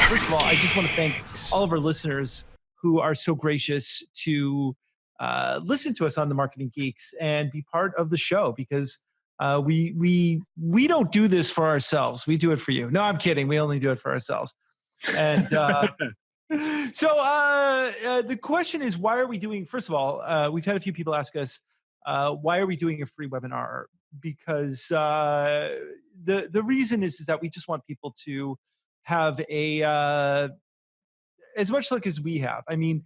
First of all, I just want to thank all of our listeners who are so gracious to listen to us on the Marketing Geeks and be part of the show, because we don't do this for ourselves. We do it for you. No, I'm kidding. We only do it for ourselves. And so the question is, why are we doing? First of all, we've had a few people ask us, why are we doing a free webinar? Because the reason is that we just want people to have as much luck as we have. I mean,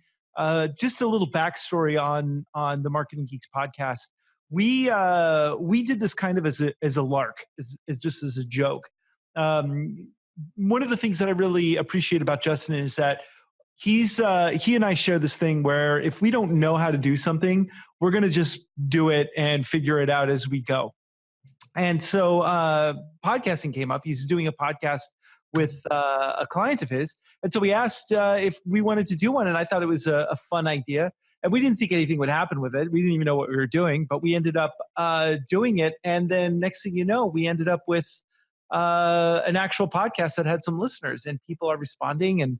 just a little backstory on the Marketing Geeks podcast. We did this kind of as a lark, as just as a joke. One of the things that I really appreciate about Justin is that he and I share this thing where if we don't know how to do something, we're going to just do it and figure it out as we go. And so podcasting came up. He's doing a podcast with a client of his. And so we asked if we wanted to do one, and I thought it was a fun idea. And we didn't think anything would happen with it. We didn't even know what we were doing, but we ended up doing it. And then next thing you know, we ended up with an actual podcast that had some listeners, and people are responding. And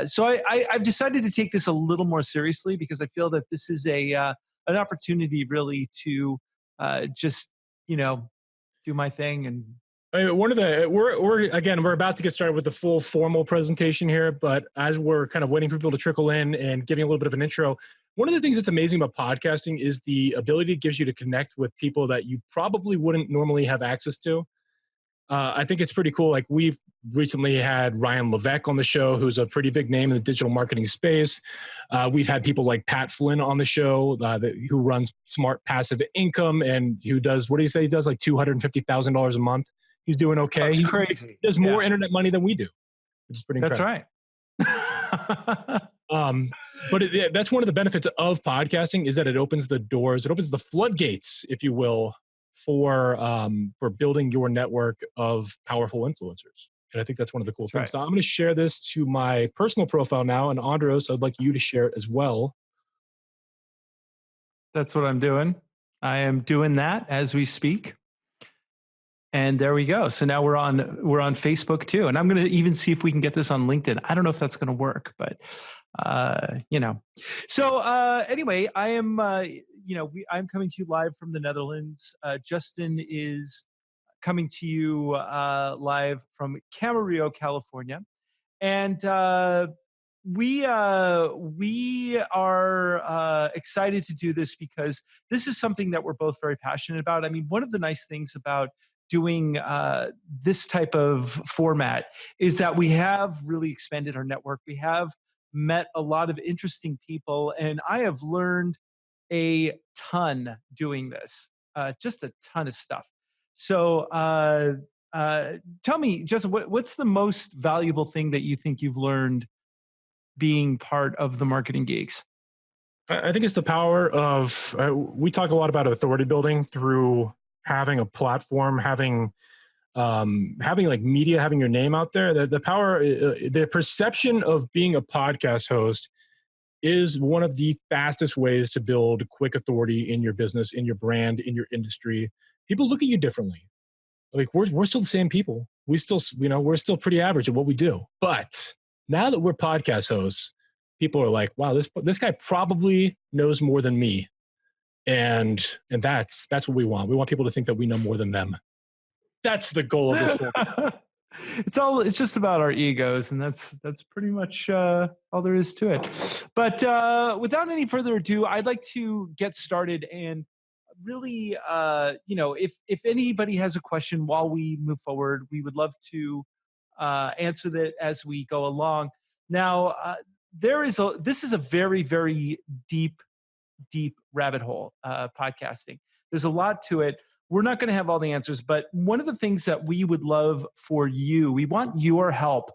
so I've decided to take this a little more seriously, because I feel that this is an opportunity really to just, do my thing. And one of the we're about to get started with the full formal presentation here, but as we're kind of waiting for people to trickle in and giving a little bit of an intro, one of the things that's amazing about podcasting is the ability it gives you to connect with people that you probably wouldn't normally have access to. I think it's pretty cool. Like, we've recently had Ryan Levesque on the show, who's a pretty big name in the digital marketing space. We've had people like Pat Flynn on the show, who runs Smart Passive Income, and who does, what do you say? He does like $250,000 a month. He's doing okay. That's crazy. He does more internet money than we do, which is pretty incredible. That's right. But that's one of the benefits of podcasting, is that it opens the doors, it opens the floodgates, if you will, for building your network of powerful influencers. And I think that's one of the cool things. Right. So I'm going to share this to my personal profile now, and Andros, I'd like you to share it as well. That's what I'm doing. I am doing that as we speak. And there we go. So now we're on Facebook too. And I'm going to even see if we can get this on LinkedIn. I don't know if that's going to work, but So anyway, I am I'm coming to you live from the Netherlands. Justin is coming to you live from Camarillo, California. And we are excited to do this because this is something that we're both very passionate about. I mean, one of the nice things about doing this type of format is that we have really expanded our network. We have met a lot of interesting people, and I have learned a ton doing this, just a ton of stuff. So tell me, Justin, what's the most valuable thing that you think you've learned being part of the Marketing Geeks? I think it's the power of, we talk a lot about authority building through having a platform, having like media, having your name out there. The power, the perception of being a podcast host is one of the fastest ways to build quick authority in your business, in your brand, in your industry. People look at you differently. Like, we're still the same people. We're still pretty average at what we do. But now that we're podcast hosts, people are like, wow, this guy probably knows more than me. And that's what we want. We want people to think that we know more than them. That's the goal of this one. It's just about our egos, and that's pretty much all there is to it. But without any further ado, I'd like to get started, and really, if anybody has a question while we move forward, we would love to answer that as we go along. Now, this is a very, very deep rabbit hole, podcasting. There's a lot to it. We're not going to have all the answers, but one of the things that we would love for you, we want your help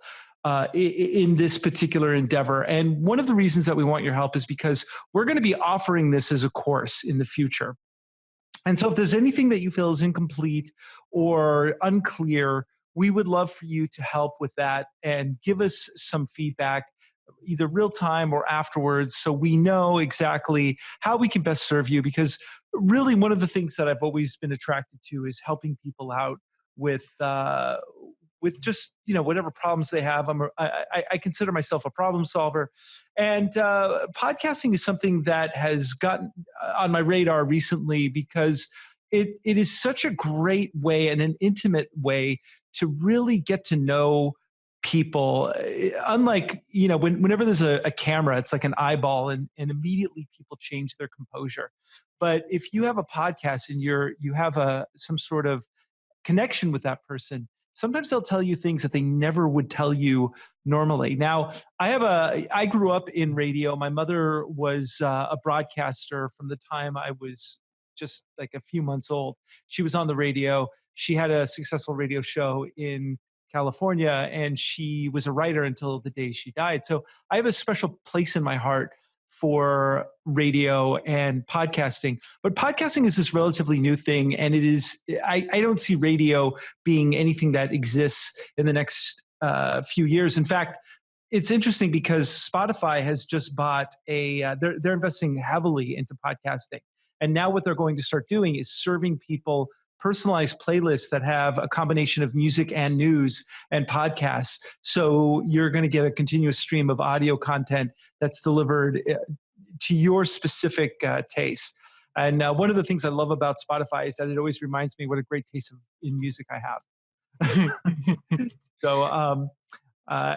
in this particular endeavor. And one of the reasons that we want your help is because we're going to be offering this as a course in the future. And so if there's anything that you feel is incomplete or unclear, we would love for you to help with that and give us some feedback, either real time or afterwards, so we know exactly how we can best serve you. Because really, one of the things that I've always been attracted to is helping people out with with just, whatever problems they have. I consider myself a problem solver. And podcasting is something that has gotten on my radar recently because it is such a great way and an intimate way to really get to know people. Unlike, whenever there's a camera, it's like an eyeball and immediately people change their composure. But if you have a podcast and you have some sort of connection with that person, sometimes they'll tell you things that they never would tell you normally. Now, I grew up in radio. My mother was a broadcaster from the time I was just like a few months old. She was on the radio. She had a successful radio show in California, and she was a writer until the day she died. So I have a special place in my heart for radio and podcasting. But podcasting is this relatively new thing, and I don't see radio being anything that exists in the next few years. In fact, it's interesting because Spotify has just bought they're investing heavily into podcasting. And now what they're going to start doing is serving people personalized playlists that have a combination of music and news and podcasts. So you're going to get a continuous stream of audio content that's delivered to your specific taste. And one of the things I love about Spotify is that it always reminds me what a great taste in music I have. So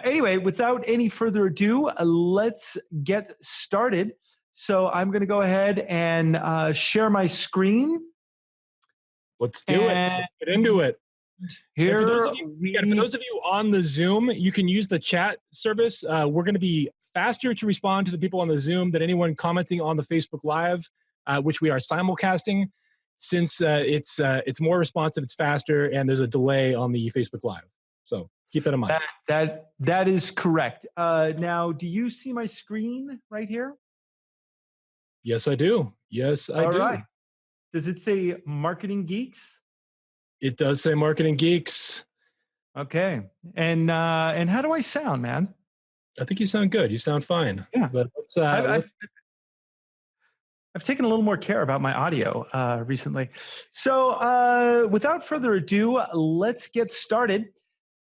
anyway, without any further ado, let's get started. So I'm going to go ahead and share my screen. Let's do it. Let's get into it. Here, for those of you on the Zoom, you can use the chat service. We're going to be faster to respond to the people on the Zoom than anyone commenting on the Facebook Live, which we are simulcasting. Since it's more responsive, it's faster, and there's a delay on the Facebook Live. So keep that in mind. That is correct. Now, do you see my screen right here? Yes, I do. Yes, I do. All right. Does it say Marketing Geeks? It does say Marketing Geeks. Okay. And how do I sound, man? I think you sound good. You sound fine. Yeah. But I've taken a little more care about my audio recently. So without further ado, let's get started.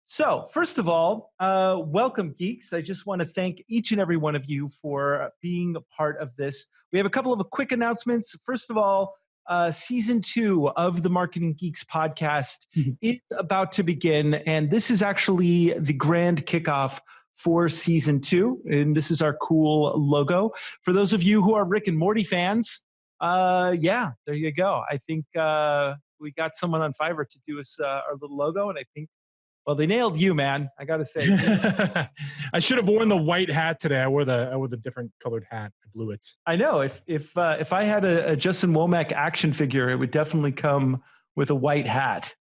So first of all, welcome, geeks. I just want to thank each and every one of you for being a part of this. We have a couple of quick announcements. First of all, season 2 of the Marketing Geeks podcast is about to begin, and this is actually the grand kickoff for season 2, and this is our cool logo. For those of you who are Rick and Morty fans, yeah, there you go. I think we got someone on Fiverr to do us our little logo, and I think, well, they nailed you, man. I got to say. I should have worn the white hat today. I wore the different colored hat. I blew it. I know. If I had a Justin Womack action figure, it would definitely come with a white hat.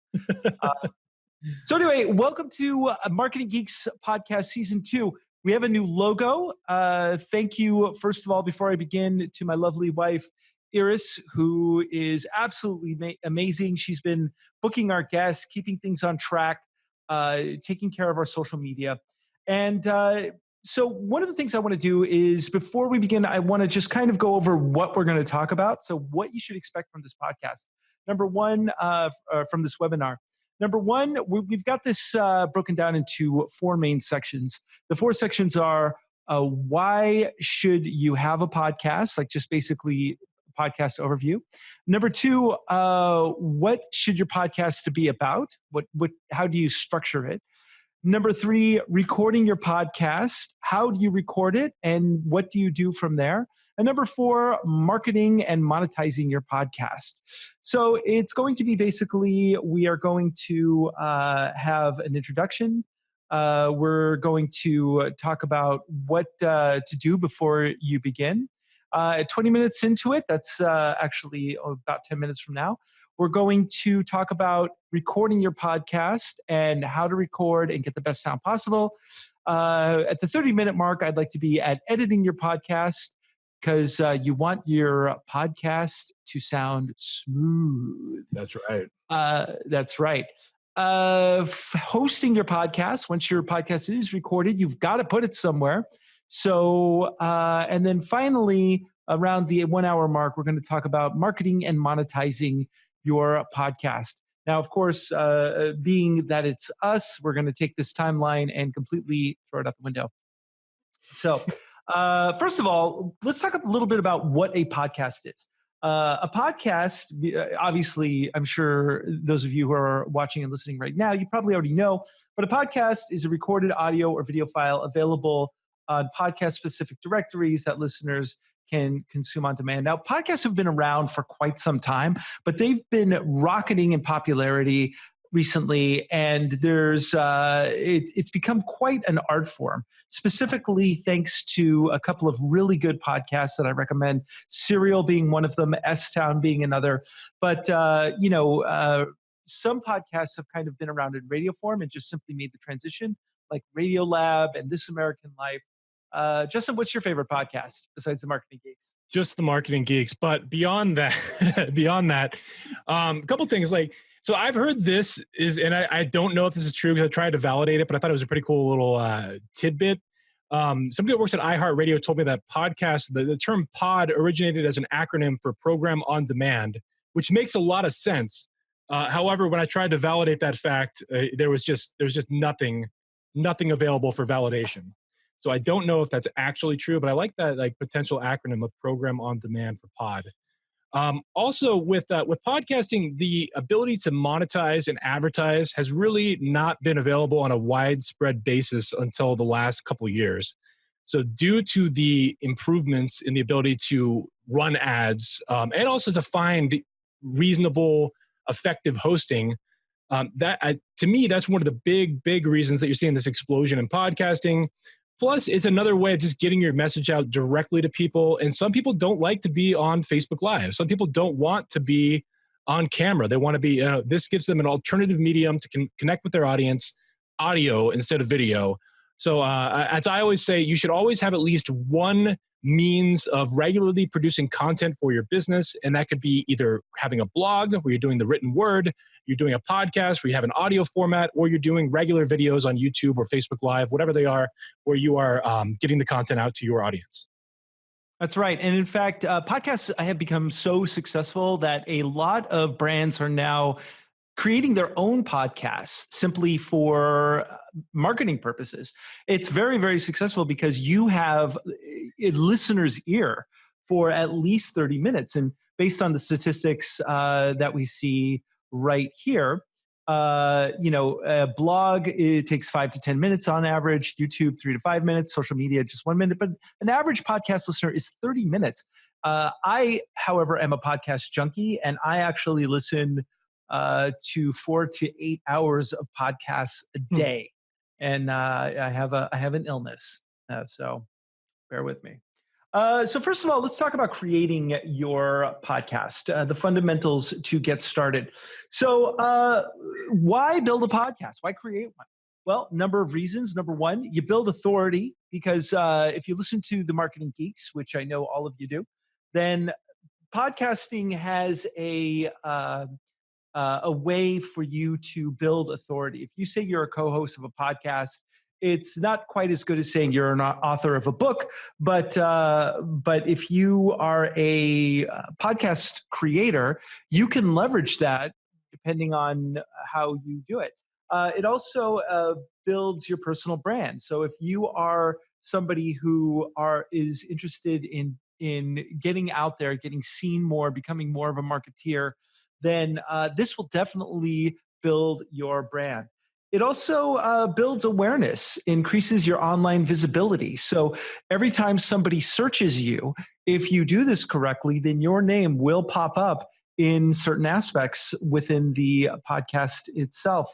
So anyway, welcome to Marketing Geeks Podcast Season 2. We have a new logo. Thank you, first of all, before I begin, to my lovely wife, Iris, who is absolutely amazing. She's been booking our guests, keeping things on track, taking care of our social media. And so one of the things I want to do is, before we begin, I want to just kind of go over what we're going to talk about. So what you should expect from this podcast. Number one, from this webinar. Number one, we've got this broken down into 4 main sections. The 4 sections are why should you have a podcast, like just basically podcast overview. Number 2, what should your podcast to be about? How do you structure it? Number 3, recording your podcast. How do you record it, and what do you do from there? And number 4, marketing and monetizing your podcast. So it's going to be basically, we are going to have an introduction. We're going to talk about what to do before you begin. 20 minutes into it, that's actually about 10 minutes from now, we're going to talk about recording your podcast and how to record and get the best sound possible. At the 30-minute mark, I'd like to be at editing your podcast, because you want your podcast to sound smooth. That's right. That's right. Hosting your podcast, once your podcast is recorded, you've got to put it somewhere. So, and then finally, around the 1 hour mark, we're going to talk about marketing and monetizing your podcast. Now, of course, being that it's us, we're going to take this timeline and completely throw it out the window. So, first of all, let's talk a little bit about what a podcast is. A podcast, obviously, I'm sure those of you who are watching and listening right now, you probably already know, but a podcast is a recorded audio or video file available on podcast-specific directories that listeners can consume on demand. Now, podcasts have been around for quite some time, but they've been rocketing in popularity recently, and it's become quite an art form, specifically thanks to a couple of really good podcasts that I recommend, Serial being one of them, S-Town being another. But some podcasts have kind of been around in radio form and just simply made the transition, like Radio Lab and This American Life. Justin, what's your favorite podcast besides the Marketing Geeks? Just the Marketing Geeks. But beyond that, a couple things like, so I've heard this is, and I don't know if this is true because I tried to validate it, but I thought it was a pretty cool little tidbit. Somebody that works at iHeartRadio told me that podcast, the term pod originated as an acronym for program on demand, which makes a lot of sense. However, when I tried to validate that fact, there was just nothing available for validation. So I don't know if that's actually true, but I like that like potential acronym of program on demand for pod. Also with podcasting, the ability to monetize and advertise has really not been available on a widespread basis until the last couple of years. So due to the improvements in the ability to run ads and also to find reasonable, effective hosting, to me, that's one of the big reasons that you're seeing this explosion in podcasting. Plus, it's another way of just getting your message out directly to people. And some people don't like to be on Facebook Live. Some people don't want to be on camera. They want to be, this gives them an alternative medium to connect with their audience, audio instead of video. So as I always say, you should always have at least one means of regularly producing content for your business. And that could be either having a blog where you're doing the written word, you're doing a podcast where you have an audio format, or you're doing regular videos on YouTube or Facebook Live, whatever they are, where you are getting the content out to your audience. That's right. And in fact, podcasts have become so successful that a lot of brands are now creating their own podcasts simply for marketing purposes. It's very, very successful because you have a listener's ear for at least 30 minutes. And based on the statistics that we see right here, a blog, it takes 5 to 10 minutes on average, YouTube 3 to 5 minutes, social media just 1 minute, but an average podcast listener is 30 minutes. I, however, am a podcast junkie, and I actually listen to 4 to 8 hours of podcasts a day. And I have an illness, so bear with me. So first of all, let's talk about creating your podcast, the fundamentals to get started. So why build a podcast? Why create one? Well, number of reasons. Number one, you build authority because if you listen to the Marketing Geeks, which I know all of you do, then podcasting has a way for you to build authority. If you say you're a co-host of a podcast, it's not quite as good as saying you're an author of a book, but if you are a podcast creator, you can leverage that depending on how you do it. It also builds your personal brand. So if you are somebody who is interested in getting out there, getting seen more, becoming more of a marketeer, then this will definitely build your brand. It also builds awareness, increases your online visibility. So every time somebody searches you, if you do this correctly, then your name will pop up in certain aspects within the podcast itself,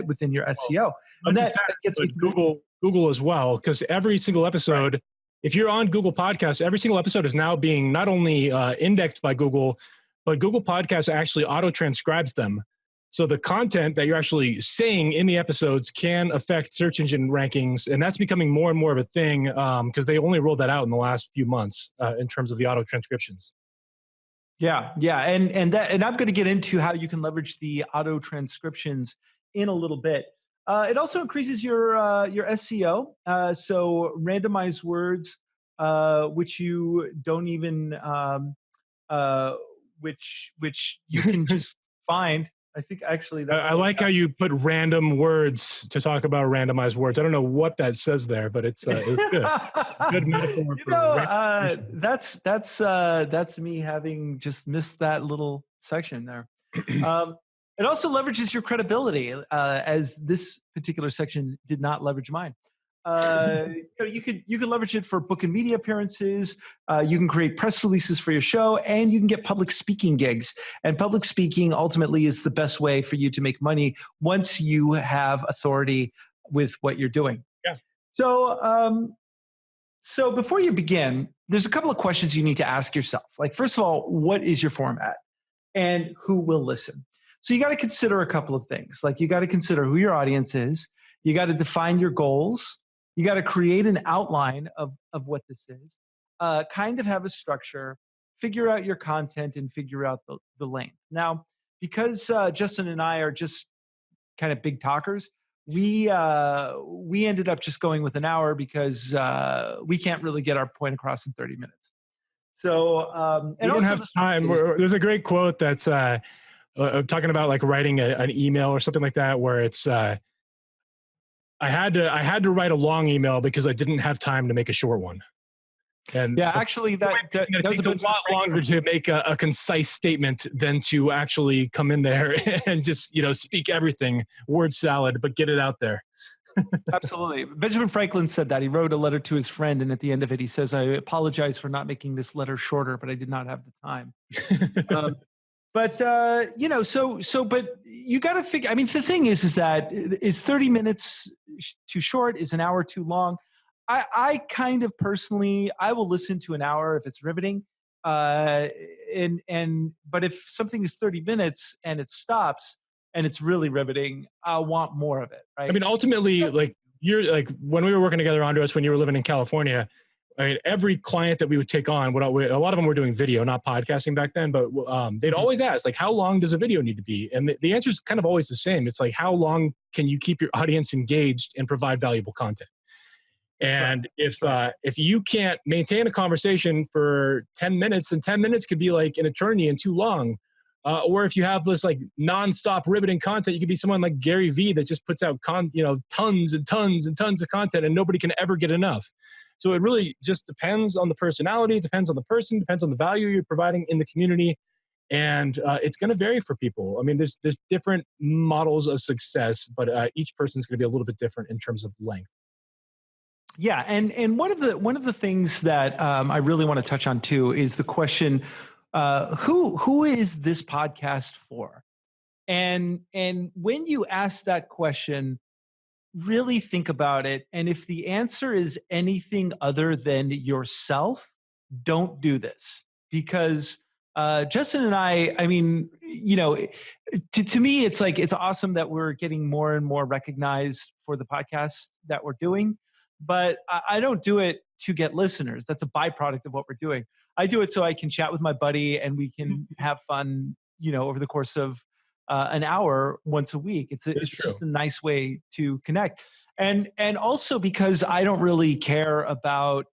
within your SEO. And that gets Google as well, because every single episode, right, if you're on Google Podcasts, every single episode is now being not only indexed by Google, but Google Podcasts actually auto-transcribes them. So the content that you're actually saying in the episodes can affect search engine rankings, and that's becoming more and more of a thing because they only rolled that out in the last few months in terms of the auto transcriptions. Yeah, and I'm going to get into how you can leverage the auto transcriptions in a little bit. It also increases your SEO. So randomized words, which you don't even, which you can just find. I think actually I like how you put random words to talk about randomized words. I don't know what that says there, but it's good. Good metaphor. That's me having just missed that little section there. It also leverages your credibility, as this particular section did not leverage mine. You could leverage it for book and media appearances. You can create press releases for your show, and you can get public speaking gigs. And public speaking ultimately is the best way for you to make money once you have authority with what you're doing. Yeah. So before you begin, there's a couple of questions you need to ask yourself. Like, first of all, what is your format, and who will listen? So you got to consider a couple of things. Like, you got to consider who your audience is. You got to define your goals. You got to create an outline of what this is, kind of have a structure, figure out your content, and figure out the length. Now, because Justin and I are just kind of big talkers, we ended up just going with an hour because we can't really get our point across in 30 minutes. So, and we don't have time. There's a great quote that's talking about like writing an email or something like that, where it's I had to write a long email because I didn't have time to make a short one. And yeah, actually, that takes a lot longer to make a concise statement than to actually come in there and just speak everything, word salad, but get it out there. Absolutely. Benjamin Franklin said that. He wrote a letter to his friend, and at the end of it, he says, "I apologize for not making this letter shorter, but I did not have the time." But you got to figure. I mean, the thing is that is 30 minutes too short? Is an hour too long? I kind of personally, I will listen to an hour if it's riveting. But if something is 30 minutes and it stops and it's really riveting, I want more of it. Right? I mean, ultimately, like when we were working together, Andros, when you were living in California, I mean, every client that we would take on, a lot of them were doing video, not podcasting back then, but they'd always ask, like, how long does a video need to be? And the answer is kind of always the same. It's like, how long can you keep your audience engaged and provide valuable content? And if you can't maintain a conversation for 10 minutes, then 10 minutes could be like an eternity and too long. Or if you have this like nonstop riveting content, you could be someone like Gary Vee that just puts out tons and tons and tons of content, and nobody can ever get enough. So it really just depends on the personality, depends on the person, depends on the value you're providing in the community. And it's going to vary for people. I mean, there's different models of success, but each person's going to be a little bit different in terms of length. Yeah, and one of the things that I really want to touch on too is the question, who is this podcast for? And when you ask that question, really think about it. And if the answer is anything other than yourself, don't do this. Because Justin and I mean, to me, it's like, it's awesome that we're getting more and more recognized for the podcast that we're doing. But I don't do it to get listeners. That's a byproduct of what we're doing. I do it so I can chat with my buddy and we can have fun, over the course of an hour once a week. It's just a nice way to connect. And also because I don't really care about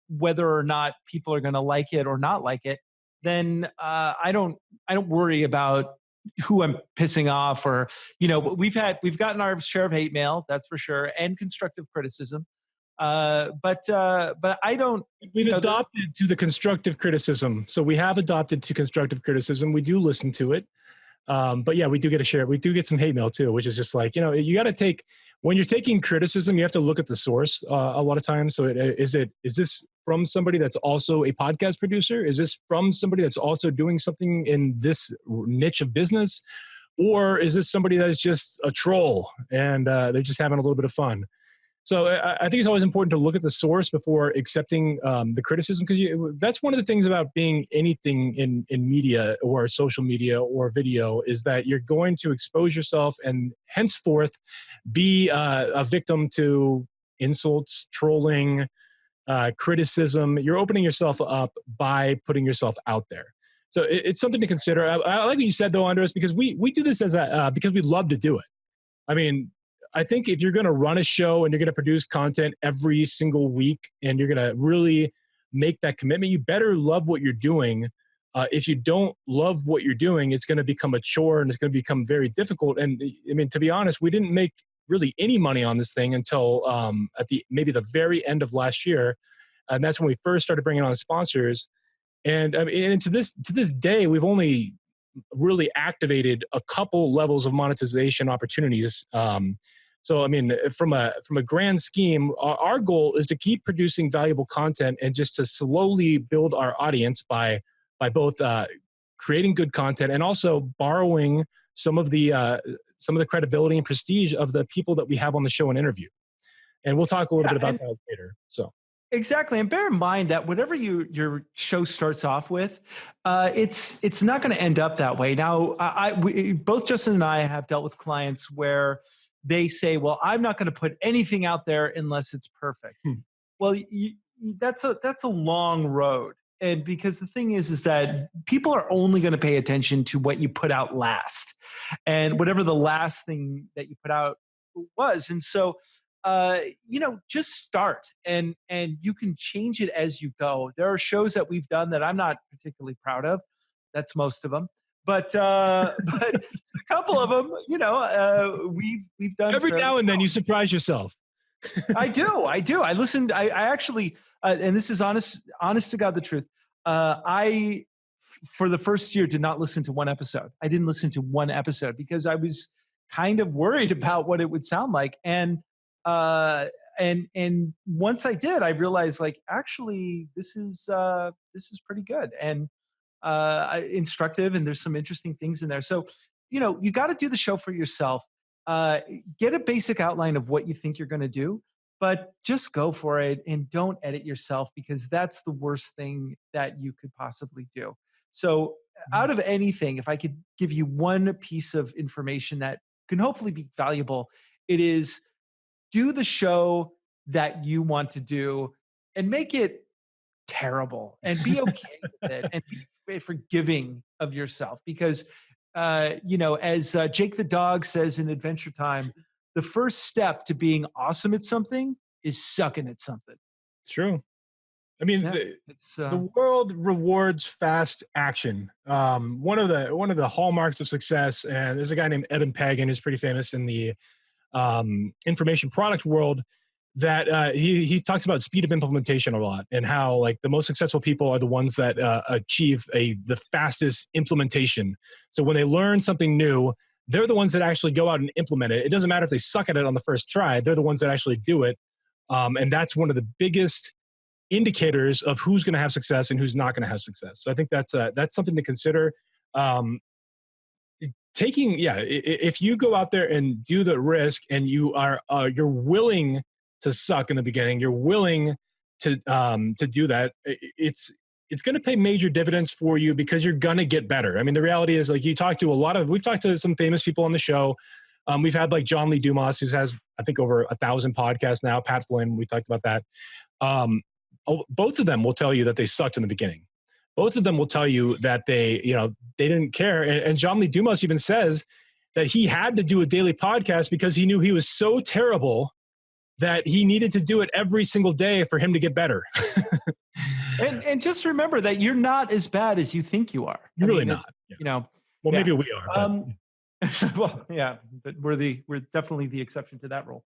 whether or not people are going to like it or not like it, then I don't worry about who I'm pissing off, or, we've gotten our share of hate mail, that's for sure, and constructive criticism. But I don't. We've adopted to the constructive criticism. So we have adopted to constructive criticism. We do listen to it. But yeah, we do get a share. We do get some hate mail too, which is just like, you got to take, when you're taking criticism, you have to look at the source a lot of times. So is this from somebody that's also a podcast producer? Is this from somebody that's also doing something in this niche of business? Or is this somebody that is just a troll and they're just having a little bit of fun? So I think it's always important to look at the source before accepting the criticism, because that's one of the things about being anything in media or social media or video, is that you're going to expose yourself and henceforth be a victim to insults, trolling, criticism. You're opening yourself up by putting yourself out there. So it's something to consider. I like what you said, though, Andros, because we do this because we love to do it. I mean, I think if you're going to run a show and you're going to produce content every single week and you're going to really make that commitment, you better love what you're doing if you don't love what you're doing, it's going to become a chore and it's going to become very difficult. And I mean, to be honest, we didn't make really any money on this thing until maybe the very end of last year. And that's when we first started bringing on sponsors. And I mean, and to this day, we've only really activated a couple levels of monetization opportunities. So, I mean, from a grand scheme, our goal is to keep producing valuable content and just to slowly build our audience by both creating good content and also borrowing some of the credibility and prestige of the people that we have on the show and interview. And we'll talk a little bit about that later. So. Exactly. And bear in mind that whatever your show starts off with, it's not going to end up that way. Now, both Justin and I have dealt with clients where they say, well, I'm not going to put anything out there unless it's perfect. Well, that's a long road. And because the thing is that people are only going to pay attention to what you put out last and whatever the last thing that you put out was. And so, just start and you can change it as you go. There are shows that we've done that I'm not particularly proud of. That's most of them. But a couple of them, we've done every now and then. You surprise yourself. I do. I listened. I actually, and this is honest to God, the truth. I, for the first year, did not listen to one episode. I didn't listen to one episode because I was kind of worried about what it would sound like. And once I did, I realized like, actually, this is pretty good and instructive, and there's some interesting things in there. So, you got to do the show for yourself. Get a basic outline of what you think you're going to do, but just go for it and don't edit yourself because that's the worst thing that you could possibly do. So out of anything, if I could give you one piece of information that can hopefully be valuable, it is do the show that you want to do and make it terrible and be okay with it and be forgiving of yourself because as Jake the dog says in Adventure Time, the first step to being awesome at something is sucking at something. It's true. I mean, the world rewards fast action. One of the hallmarks of success, and there's a guy named Eben Pagan who's pretty famous in the information product world, that he talks about speed of implementation a lot and how like the most successful people are the ones that achieve the fastest implementation. So when they learn something new, they're the ones that actually go out and implement it. It doesn't matter if they suck at it on the first try. They're the ones that actually do it. And that's one of the biggest indicators of who's going to have success and who's not going to have success. So I think that's something to consider. If you go out there and do the risk and you're willing to suck in the beginning, you're willing to do that, it's going to pay major dividends for you because you're going to get better. I mean, the reality is like we've talked to some famous people on the show. We've had like John Lee Dumas, who has, I think, over 1,000 podcasts now. Pat Flynn, we talked about that. Both of them will tell you that they sucked in the beginning. Both of them will tell you that they didn't care. And John Lee Dumas even says that he had to do a daily podcast because he knew he was so terrible that he needed to do it every single day for him to get better. and just remember that you're not as bad as you think you are. You're really not. Yeah. Well, maybe we are. Well, yeah, but we're definitely the exception to that rule.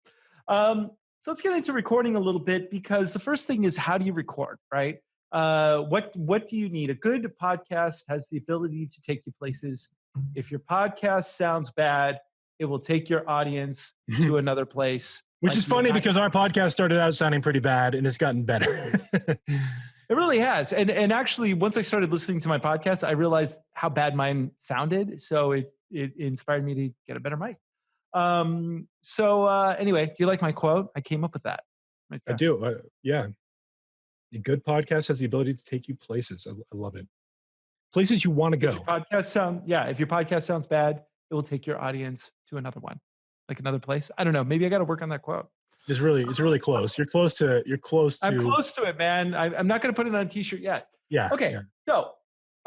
So let's get into recording a little bit because the first thing is, how do you record, right? What do you need? A good podcast has the ability to take you places. If your podcast sounds bad, it will take your audience to another place. Which is funny because our podcast started out sounding pretty bad and it's gotten better. It really has. And actually, once I started listening to my podcast, I realized how bad mine sounded. So it inspired me to get a better mic. Anyway, do you like my quote? I came up with that. Right there. I do. Yeah. A good podcast has the ability to take you places. I love it. Places you want to go. If your podcast sounds bad, it will take your audience to another one, like another place. I don't know. Maybe I got to work on that quote. It's really close. You're close to. I'm close to it, man. I'm not going to put it on a t-shirt yet. Yeah. Okay. Yeah.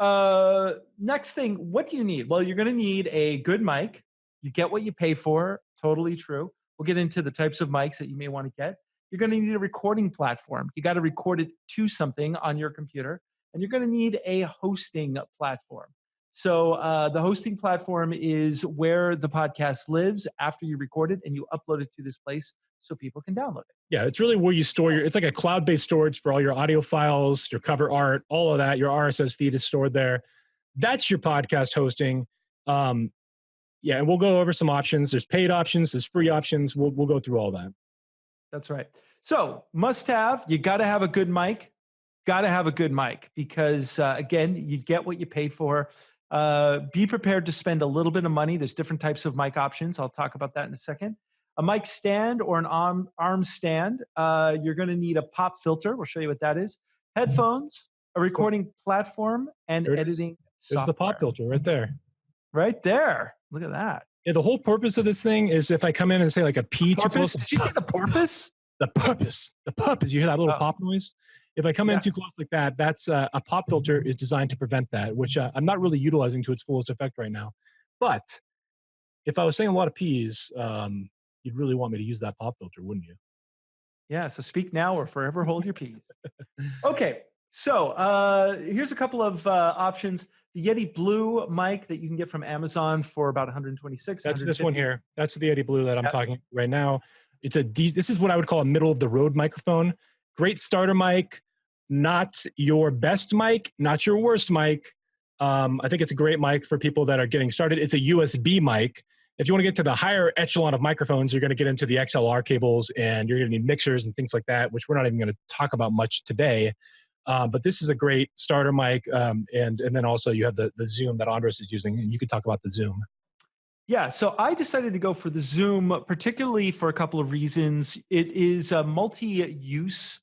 So, next thing, what do you need? Well, you're going to need a good mic. You get what you pay for. Totally true. We'll get into the types of mics that you may want to get. You're going to need a recording platform. You got to record it to something on your computer. and you're going to need a hosting platform. So the hosting platform is where the podcast lives after you record it and you upload it to this place so people can download it. Yeah, it's really where you store it's like a cloud-based storage for all your audio files, your cover art, all of that. Your RSS feed is stored there. That's your podcast hosting. Yeah, and we'll go over some options. There's paid options, there's free options. We'll go through all that. That's right. So must have, you got to have a good mic. Got to have a good mic because, again, you get what you pay for. Be prepared to spend a little bit of money. There's different types of mic options. I'll talk about that in a second. A mic stand or an arm stand. You're going to need a pop filter. We'll show you what that is. Headphones, a recording platform, and editing software. There's the pop filter right there. Right there. Look at that. Yeah, the whole purpose of this thing is if I come in and say like a P too close. Did you say the porpoise? The purpose. You hear that little pop noise? If I come in too close like that, that's a pop filter is designed to prevent that, which I'm not really utilizing to its fullest effect right now. But if I was saying a lot of P's, you'd really want me to use that pop filter, wouldn't you? Yeah, so speak now or forever hold your P's. Okay, so here's a couple of options. The Yeti Blue mic that you can get from Amazon for about $126. That's this one here. That's the Yeti Blue that I'm talking right now. It's this is what I would call a middle of the road microphone. Great starter mic, not your best mic, not your worst mic. I think it's a great mic for people that are getting started. It's a USB mic. If you want to get to the higher echelon of microphones, you're going to get into the XLR cables and you're going to need mixers and things like that, which we're not even going to talk about much today. But this is a great starter mic. And then also you have the Zoom that Andros is using, and you could talk about the Zoom. Yeah, so I decided to go for the Zoom, particularly for a couple of reasons. It is a multi-use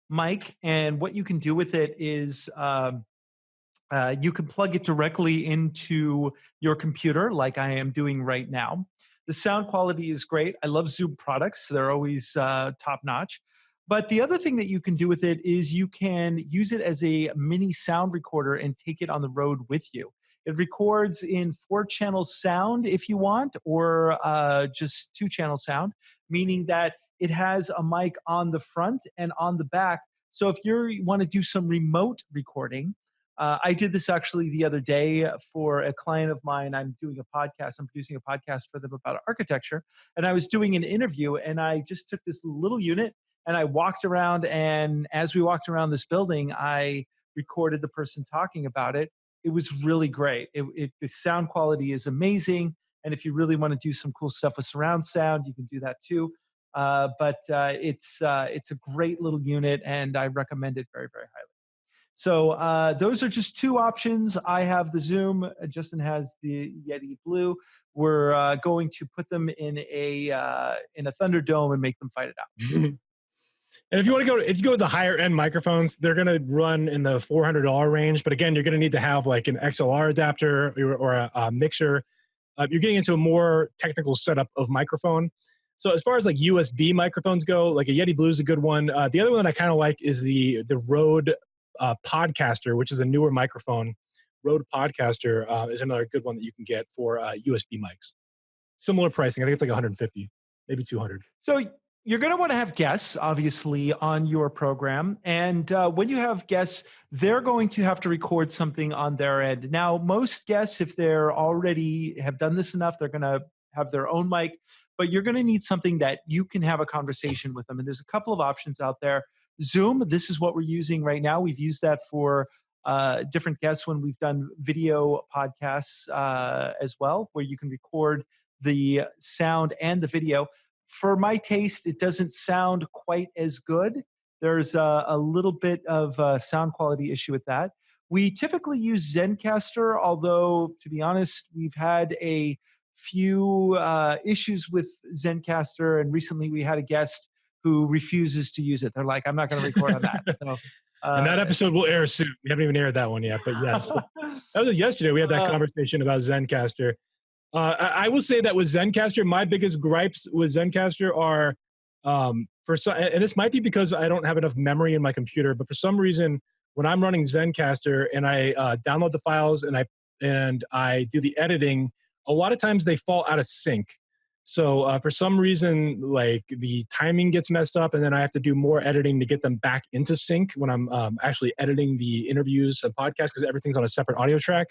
mic, and what you can do with it is you can plug it directly into your computer like I am doing right now. The sound quality is great. I love Zoom products. They're always top-notch. But the other thing that you can do with it is you can use it as a mini sound recorder and take it on the road with you. It records in 4-channel sound if you want, or just 2-channel sound, meaning that it has a mic on the front and on the back. So if you want to do some remote recording, I did this actually the other day for a client of mine. I'm doing a podcast. I'm producing a podcast for them about architecture. And I was doing an interview, and I just took this little unit and I walked around. And as we walked around this building, I recorded the person talking about it. It was really great. The sound quality is amazing. And if you really want to do some cool stuff with surround sound, you can do that too. But it's a great little unit, and I recommend it very, very highly. So those are just two options. I have the Zoom. Justin has the Yeti Blue. We're going to put them in a Thunderdome and make them fight it out. And if you go to the higher end microphones, they're going to run in the $400 range. But again, you're going to need to have like an XLR adapter or a mixer. You're getting into a more technical setup of microphone. So as far as like USB microphones go, like a Yeti Blue is a good one. The other one I kind of like is the Rode Podcaster, which is a newer microphone. Rode Podcaster is another good one that you can get for USB mics. Similar pricing. I think it's like 150, maybe 200. So you're going to want to have guests, obviously, on your program. And when you have guests, they're going to have to record something on their end. Now, most guests, if they're already have done this enough, they're going to have their own mic. But you're going to need something that you can have a conversation with them. And there's a couple of options out there. Zoom, this is what we're using right now. We've used that for different guests when we've done video podcasts as well, where you can record the sound and the video. For my taste, it doesn't sound quite as good. There's a little bit of a sound quality issue with that. We typically use Zencastr, although, to be honest, we've had a few issues with Zencastr, and recently we had a guest who refuses to use it. They're like, I'm not going to record on that. So, and that episode will air soon. We haven't even aired that one yet, but yes. That was yesterday. We had that conversation about Zencastr. I will say that with Zencastr, my biggest gripes with Zencastr are, and this might be because I don't have enough memory in my computer, but for some reason, when I'm running Zencastr and I download the files and I do the editing, a lot of times they fall out of sync. So for some reason, like the timing gets messed up, and then I have to do more editing to get them back into sync when I'm actually editing the interviews and podcasts, because everything's on a separate audio track.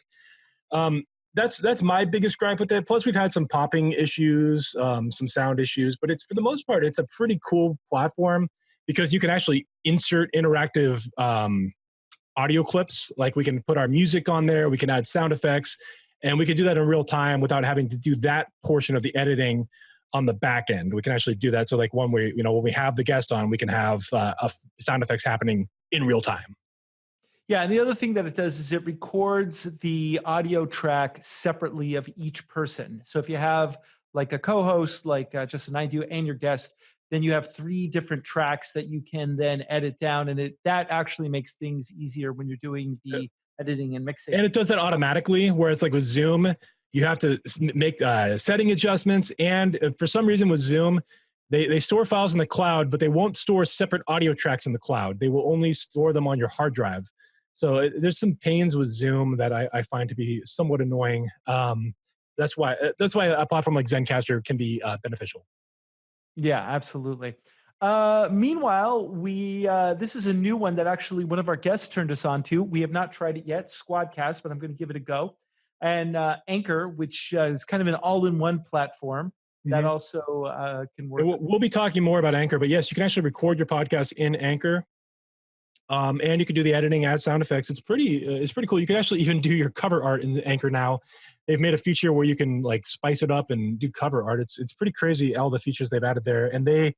That's my biggest gripe with it. Plus, we've had some popping issues, some sound issues, but it's, for the most part, it's a pretty cool platform because you can actually insert interactive audio clips. Like, we can put our music on there, we can add sound effects, and we can do that in real time without having to do that portion of the editing on the back end. We can actually do that. So like when we have the guest on, we can have sound effects happening in real time. Yeah, and the other thing that it does is it records the audio track separately of each person. So if you have like a co-host, like Justin and I do, and your guest, then you have 3 different tracks that you can then edit down, and that actually makes things easier when you're doing the editing and mixing. And it does that automatically, where it's like with Zoom, you have to make setting adjustments. And for some reason with Zoom, they store files in the cloud, but they won't store separate audio tracks in the cloud. They will only store them on your hard drive. So there's some pains with Zoom that I find to be somewhat annoying. That's why a platform like Zencastr can be beneficial. Yeah, absolutely. Meanwhile, this is a new one that actually one of our guests turned us on to. We have not tried it yet, Squadcast, but I'm going to give it a go. And Anchor, which is kind of an all-in-one platform that also can work. We'll be talking more about Anchor, but yes, you can actually record your podcast in Anchor. And you can do the editing, add sound effects. It's pretty cool. You can actually even do your cover art in Anchor now. They've made a feature where you can like spice it up and do cover art. It's pretty crazy, all the features they've added there. And they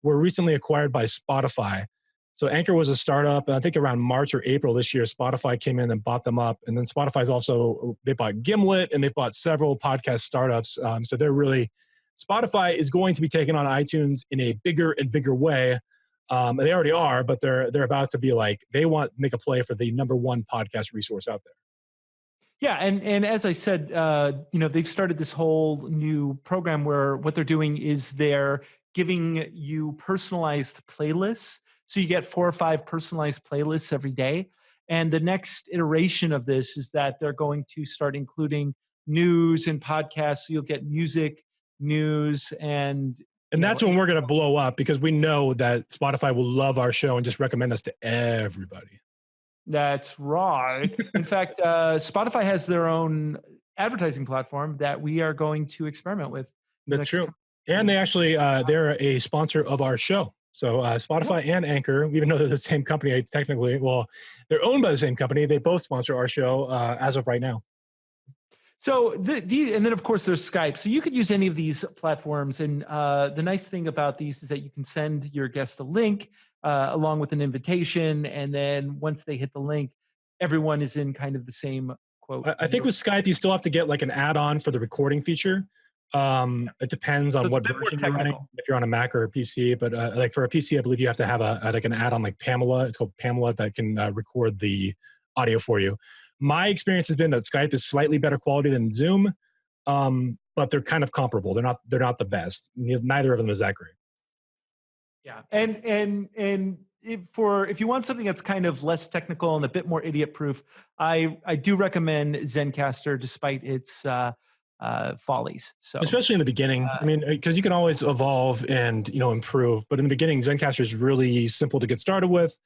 were recently acquired by Spotify. So Anchor was a startup, I think around March or April this year. Spotify came in and bought them up. And then they bought Gimlet, and they've bought several podcast startups. So Spotify is going to be taking on iTunes in a bigger and bigger way. They already are, but they're about to be like, they want to make a play for the #1 podcast resource out there. Yeah, and as I said, they've started this whole new program where what they're doing is they're giving you personalized playlists. So you get 4 or 5 personalized playlists every day. And the next iteration of this is that they're going to start including news and podcasts. So you'll get music, news, and that's when we're going to blow up, because we know that Spotify will love our show and just recommend us to everybody. That's right. In fact, Spotify has their own advertising platform that we are going to experiment with. That's true. And they actually, they're a sponsor of our show. So Spotify and Anchor, even though they're the same company, technically, well, they're owned by the same company. They both sponsor our show as of right now. So and then of course there's Skype. So you could use any of these platforms. And the nice thing about these is that you can send your guest a link along with an invitation. And then once they hit the link, everyone is in kind of the same quote. I think with Skype, you still have to get like an add-on for the recording feature. It depends on what version you're running, if you're on a Mac or a PC. But like for a PC, I believe you have to have an add-on like Pamela. It's called Pamela, that can record the audio for you. My experience has been that Skype is slightly better quality than Zoom, but they're kind of comparable. They're not the best. Neither of them is that great. Yeah, and if you want something that's kind of less technical and a bit more idiot-proof, I do recommend Zencastr, despite its follies. So especially in the beginning, because you can always evolve and improve. But in the beginning, Zencastr is really simple to get started with.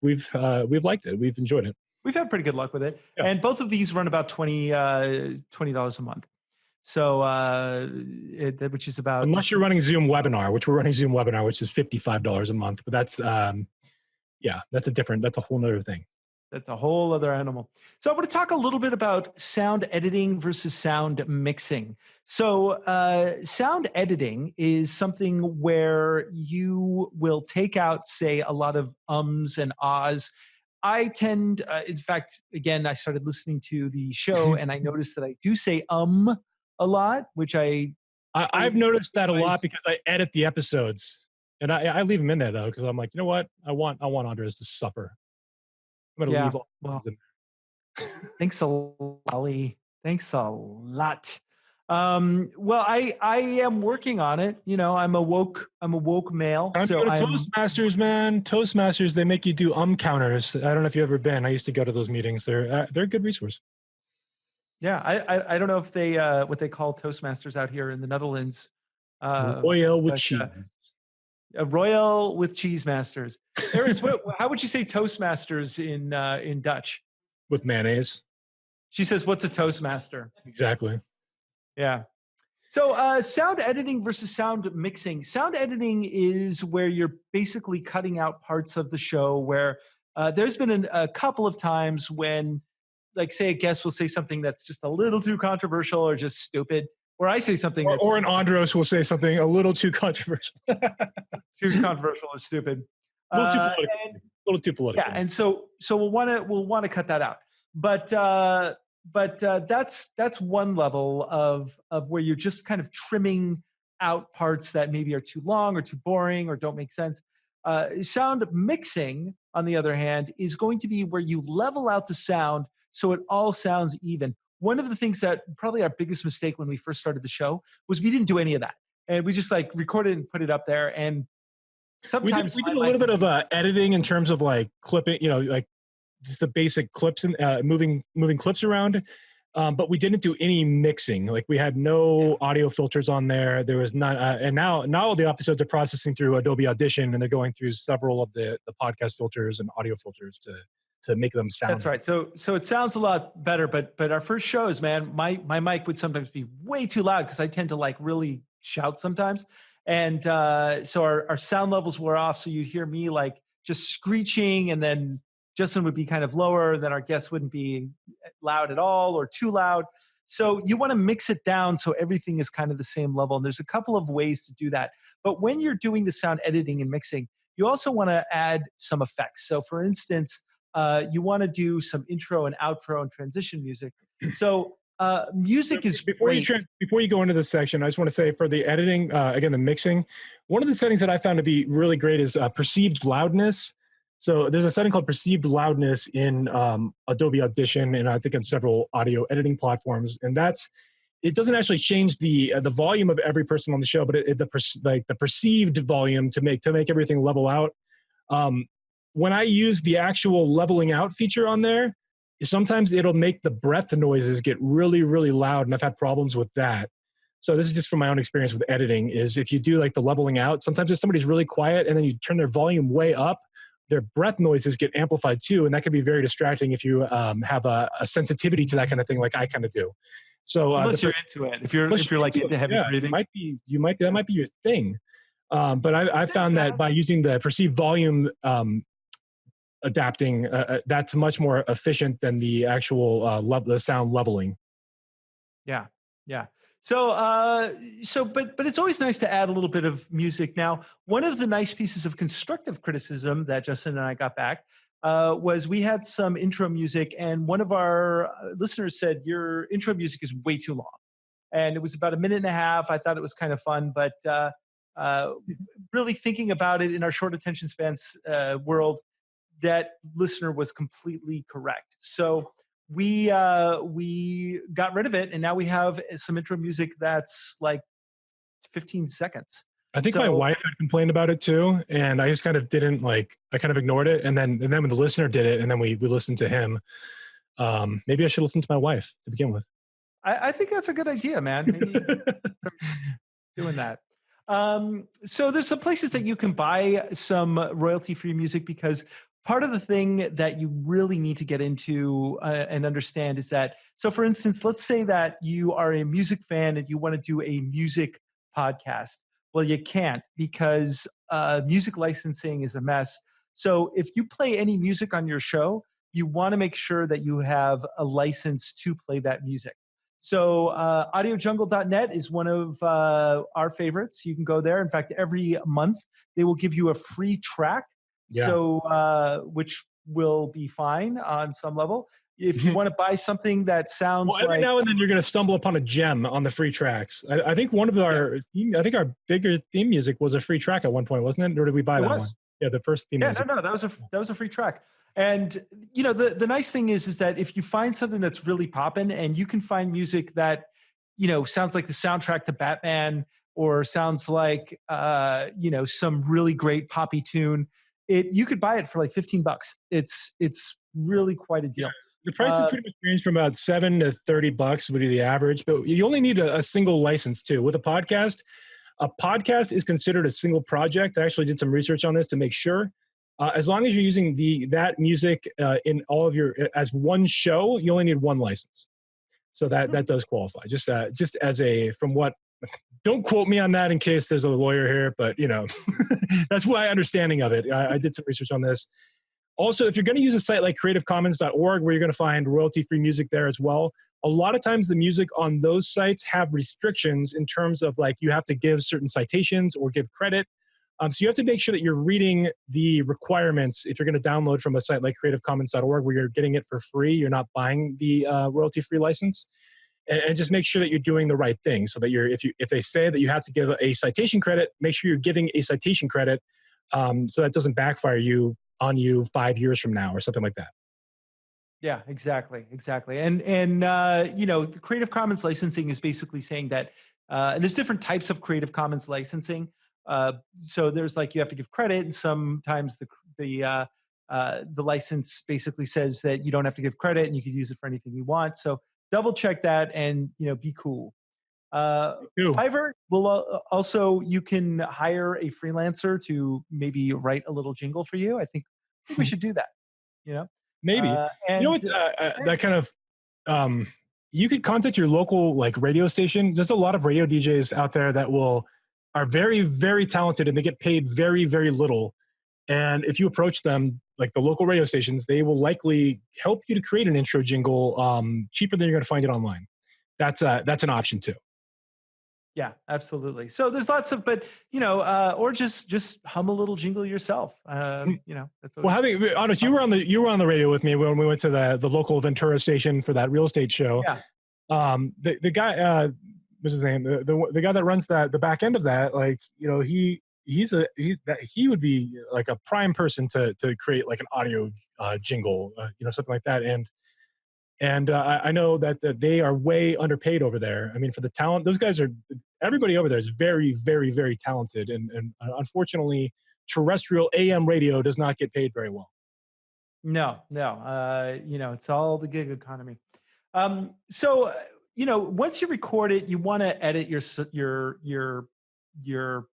We've liked it. We've enjoyed it. We've had pretty good luck with it. Yeah. And both of these run about $20 a month. So, which is about... Unless you're running Zoom Webinar, which we're running Zoom Webinar, which is $55 a month. But that's a whole nother thing. That's a whole other animal. So I want to talk a little bit about sound editing versus sound mixing. So sound editing is something where you will take out, say, a lot of ums and ahs. I tend, in fact, again, I started listening to the show and I noticed that I do say a lot, which I've noticed that a lot because I edit the episodes. And I leave them in there, though, because I'm like, you know what? I want Andres to suffer. I'm going to leave all in there. Thanks a lot, Ollie. Thanks a lot. Well, I am working on it. I'm a woke male. I'm Toastmasters, man. Toastmasters, they make you do counters. I don't know if you've ever been. I used to go to those meetings. They're a good resource. Yeah, I don't know if they what they call Toastmasters out here in the Netherlands. Royal with But cheese. a royal with cheese masters. Eris, how would you say Toastmasters in Dutch? With mayonnaise. She says, "What's a Toastmaster?" Exactly. Yeah. So sound editing versus sound mixing. Sound editing is where you're basically cutting out parts of the show where there's been a couple of times when, like, say a guest will say something that's just a little too controversial or just stupid, or I say something that's Or an Andros will say something a little too controversial. too controversial or stupid. A little too political. A little too political. Yeah, and so we'll want to cut that out. But that's one level of where you're just kind of trimming out parts that maybe are too long or too boring or don't make sense. Sound mixing, on the other hand, is going to be where you level out the sound so it all sounds even. One of the things that probably our biggest mistake when we first started the show was we didn't do any of that, and we just like recorded and put it up there. And sometimes we did a little bit of editing in terms of like clipping, like just the basic clips and moving clips around. But we didn't do any mixing. Like we had no audio filters on there. There was none. And now all the episodes are processing through Adobe Audition, and they're going through several of the podcast filters and audio filters to make them sound. That's right. So it sounds a lot better, but our first shows, man, my mic would sometimes be way too loud because I tend to like really shout sometimes. And so our sound levels were off. So you'd hear me like just screeching, and then Justin would be kind of lower, then our guests wouldn't be loud at all or too loud. So you want to mix it down so everything is kind of the same level. And there's a couple of ways to do that. But when you're doing the sound editing and mixing, you also want to add some effects. So for instance, you want to do some intro and outro and transition music. So music is before you go into this section, I just want to say for the editing, again, the mixing, one of the settings that I found to be really great is perceived loudness. So there's a setting called perceived loudness in Adobe Audition, and I think on several audio editing platforms. And it doesn't actually change the volume of every person on the show, but the perceived volume to make everything level out. When I use the actual leveling out feature on there, sometimes it'll make the breath noises get really, really loud, and I've had problems with that. So this is just from my own experience with editing, is if you do like the leveling out, sometimes if somebody's really quiet and then you turn their volume way up, their breath noises get amplified too, and that can be very distracting if you have a sensitivity to that kind of thing, like I kind of do. So unless you're into it, if you're like into heavy breathing, that might be your thing. But I found that by using the perceived volume adapting, that's much more efficient than the actual the sound leveling. Yeah. So, but it's always nice to add a little bit of music. Now, one of the nice pieces of constructive criticism that Justin and I got back was we had some intro music, and one of our listeners said, your intro music is way too long. And it was about 1.5 minutes. I thought it was kind of fun, but really thinking about it in our short attention spans world, that listener was completely correct. So we got rid of it, and now we have some intro music that's like 15 seconds. I think my wife had complained about it too, and I just kind of didn't I kind of ignored it, and then when the listener did it, and then we listened to him. Maybe I should listen to my wife to begin with. I think that's a good idea, man. Maybe doing that. So there's some places that you can buy some royalty-free music, because part of the thing that you really need to get into and understand is that, so for instance, let's say that you are a music fan and you want to do a music podcast. Well, you can't, because music licensing is a mess. So if you play any music on your show, you want to make sure that you have a license to play that music. So audiojungle.net is one of our favorites. You can go there. In fact, every month they will give you a free track. Yeah. So, which will be fine on some level. If you want to buy something that sounds every now and then you're going to stumble upon a gem on the free tracks. I think one of our bigger theme music was a free track at one point, wasn't it? Or did we buy that one? Yeah, the first theme music. No, that was a free track. And the nice thing is that if you find something that's really popping, and you can find music that sounds like the soundtrack to Batman, or sounds like some really great poppy tune, you could buy it for like $15. It's really quite a deal. The prices pretty much range from about $7 to $30 would be the average, but you only need a single license too. With a podcast is considered a single project. I actually did some research on this to make sure. As long as you're using that music in all of your as one show, you only need one license. So that does qualify. Just as from what. Don't quote me on that in case there's a lawyer here, but that's my understanding of it. I did some research on this. Also, if you're going to use a site like creativecommons.org, where you're going to find royalty-free music there as well, a lot of times the music on those sites have restrictions in terms of like you have to give certain citations or give credit. So you have to make sure that you're reading the requirements if you're going to download from a site like creativecommons.org, where you're getting it for free. You're not buying the royalty-free license. And just make sure that you're doing the right thing, so that if they say that you have to give a citation credit, make sure you're giving a citation credit, so that doesn't backfire on you 5 years from now or something like that. Yeah, exactly. And the Creative Commons licensing is basically saying that, and there's different types of Creative Commons licensing. So there's like you have to give credit, and sometimes the license basically says that you don't have to give credit and you can use it for anything you want. So double check that and be cool. Fiverr will also, you can hire a freelancer to maybe write a little jingle for you. I think we should do that. Maybe. That kind of you could contact your local like radio station. There's a lot of radio DJs out there that are very, very talented, and they get paid very, very little. And if you approach them, like the local radio stations, they will likely help you to create an intro jingle cheaper than you're going to find it online. That's an option too. Yeah, absolutely. So there's lots of, but or just hum a little jingle yourself. That's what be honest, you were on the radio with me when we went to the local Ventura station for that real estate show. Yeah. The guy, what's his name? The guy that runs the back end of that, like he would be like a prime person to create like an audio jingle, something like that. And I know that they are way underpaid over there. I mean, for the talent, everybody over there is very, very, very talented. And unfortunately, terrestrial AM radio does not get paid very well. No. It's all the gig economy. So once you record it, you want to edit your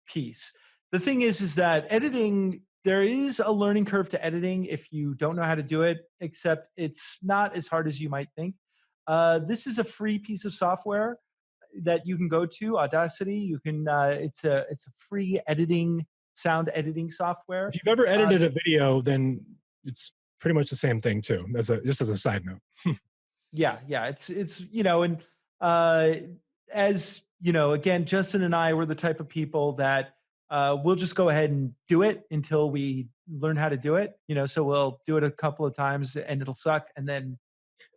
piece. The thing is that editing, there is a learning curve to editing if you don't know how to do it, except it's not as hard as you might think. This is a free piece of software that you can go to, Audacity. You can, it's a free sound editing software. If you've ever edited a video, then it's pretty much the same thing too, just as a side note. Yeah. It's and as again, Justin and I were the type of people that we'll just go ahead and do it until we learn how to do it. So we'll do it a couple of times and it'll suck, and then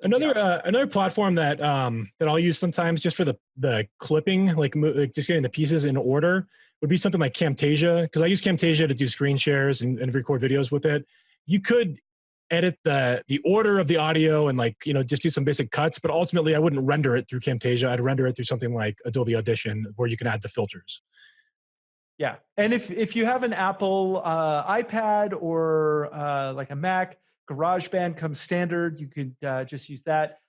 another platform that I'll use sometimes just for the clipping, like just getting the pieces in order, would be something like Camtasia, because I use Camtasia to do screen shares and record videos with it. You could edit the order of the audio and just do some basic cuts, but ultimately I wouldn't render it through Camtasia. I'd render it through something like Adobe Audition, where you can add the filters. Yeah, and if you have an Apple iPad or like a Mac, GarageBand comes standard. You could just use that.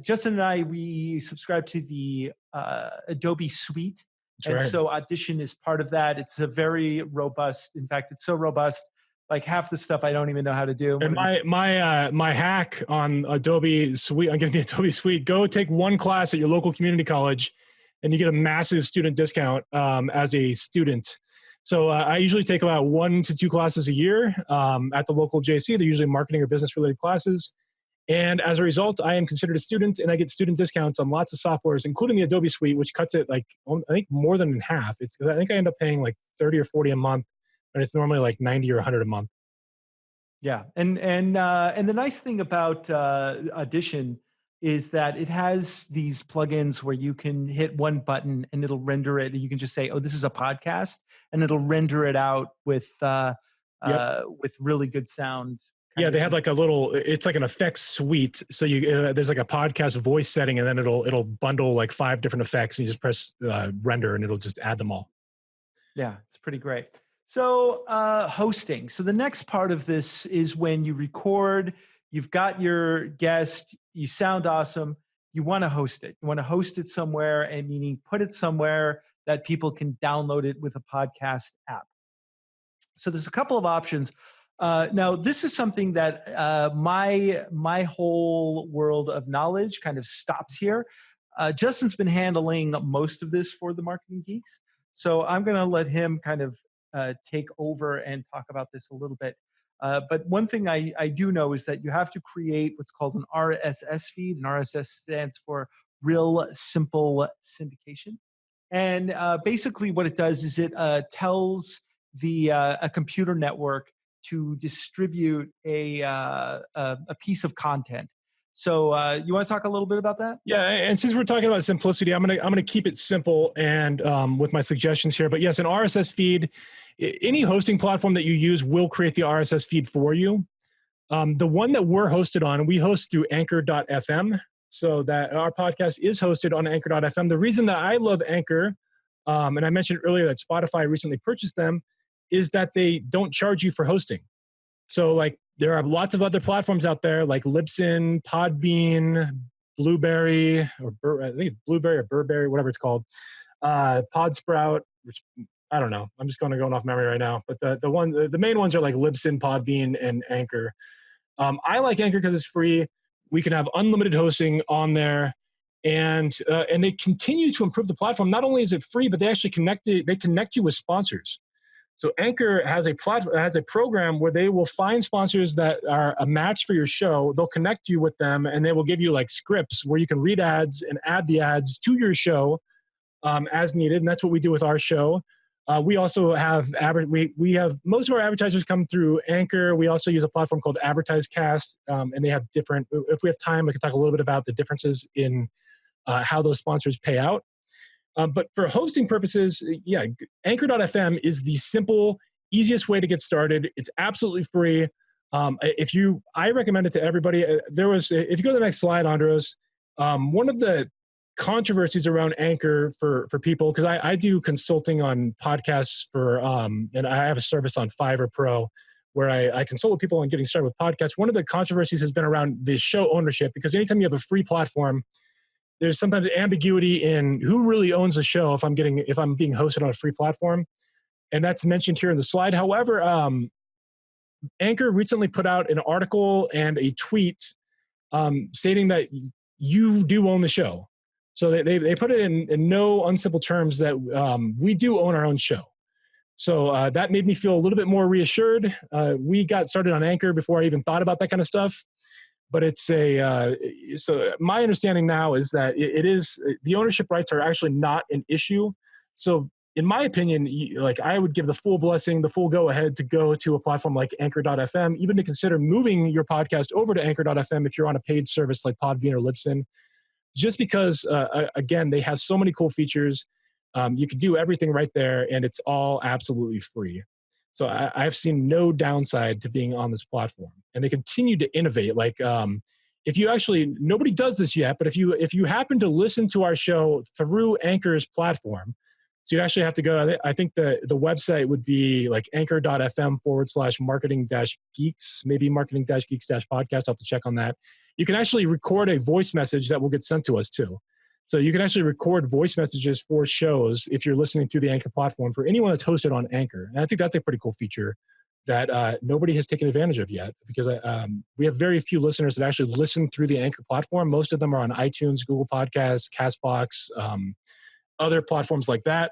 Justin and I, we subscribe to the Adobe Suite, So Audition is part of that. It's a very robust. In fact, it's so robust. Like half the stuff I don't even know how to do. And my hack on Adobe Suite, I'm getting the Adobe Suite. Go take one class at your local community college, and you get a massive student discount as a student. So I usually take about 1 to 2 classes a year at the local JC. They're usually marketing or business related classes. And as a result, I am considered a student, and I get student discounts on lots of softwares, including the Adobe Suite, which cuts it I think more than in half. I think I end up paying like 30 or 40 a month, and it's normally like 90 or 100 a month. Yeah, and the nice thing about Audition is that it has these plugins where you can hit one button and it'll render it. You can just say, "Oh, this is a podcast," and it'll render it out with really good sound. Yeah, they have like it's like an effects suite. So there's like a podcast voice setting, and then it'll bundle like 5 different effects, and you just press render, and it'll just add them all. Yeah, it's pretty great. So hosting. So the next part of this is when you record, you've got your guest, you sound awesome, you want to host it. You want to host it somewhere, and meaning put it somewhere that people can download it with a podcast app. So there's a couple of options. Now, this is something that my whole world of knowledge kind of stops here. Justin's been handling most of this for the Marketing Geeks, so I'm going to let him kind of take over and talk about this a little bit. But one thing I do know is that you have to create what's called an RSS feed. And RSS stands for Real Simple Syndication. And basically what it does is it tells a computer network to distribute a piece of content. So you want to talk a little bit about that? Yeah, and since we're talking about simplicity, I'm gonna keep it simple and with my suggestions here. But yes, an RSS feed, any hosting platform that you use will create the RSS feed for you. The one that we're hosted on, we host through Anchor.fm, so that our podcast is hosted on Anchor.fm. The reason that I love Anchor, and I mentioned earlier that Spotify recently purchased them, is that they don't charge you for hosting. So like there are lots of other platforms out there like Libsyn, Podbean, Blueberry, or I think it's Blueberry or Burberry, whatever it's called, Podsprout, which I don't know. I'm just going off memory right now. But the main ones are like Libsyn, Podbean, and Anchor. I like Anchor because it's free. We can have unlimited hosting on there, and they continue to improve the platform. Not only is it free, but they actually connect you with sponsors. So Anchor has a program where they will find sponsors that are a match for your show. They'll connect you with them, and they will give you like scripts where you can read ads and add the ads to your show as needed. And that's what we do with our show. We also have we have most of our advertisers come through Anchor. We also use a platform called AdvertiseCast, and they have different. If we have time, we can talk a little bit about the differences in how those sponsors pay out. But for hosting purposes, yeah, Anchor.fm is the simple, easiest way to get started. It's absolutely free. I recommend it to everybody. If you go to the next slide, Andros, one of the controversies around Anchor for people, because I do consulting on podcasts and I have a service on Fiverr Pro where I consult with people on getting started with podcasts. One of the controversies has been around the show ownership, because anytime you have a free platform, there's sometimes ambiguity in who really owns the show if I'm being hosted on a free platform. And that's mentioned here in the slide. However, Anchor recently put out an article and a tweet stating that you do own the show. So they put it in no unsimple terms that we do own our own show. So that made me feel a little bit more reassured. We got started on Anchor before I even thought about that kind of stuff. But it's so my understanding now is that it is, the ownership rights are actually not an issue. So in my opinion, like I would give the full blessing, the full go ahead to go to a platform like Anchor.fm, even to consider moving your podcast over to Anchor.fm if you're on a paid service like Podbean or Libsyn, just because, again, they have so many cool features. You can do everything right there, and it's all absolutely free. So I've seen no downside to being on this platform, and they continue to innovate. Like if you nobody does this yet, but if you happen to listen to our show through Anchor's platform, so you'd actually have to go, I think the website would be like anchor.fm/marketing-geeks, maybe marketing-geeks-podcast. I'll have to check on that. You can actually record a voice message that will get sent to us too. So you can actually record voice messages for shows if you're listening through the Anchor platform for anyone that's hosted on Anchor. And I think that's a pretty cool feature that nobody has taken advantage of yet, because we have very few listeners that actually listen through the Anchor platform. Most of them are on iTunes, Google Podcasts, CastBox, other platforms like that.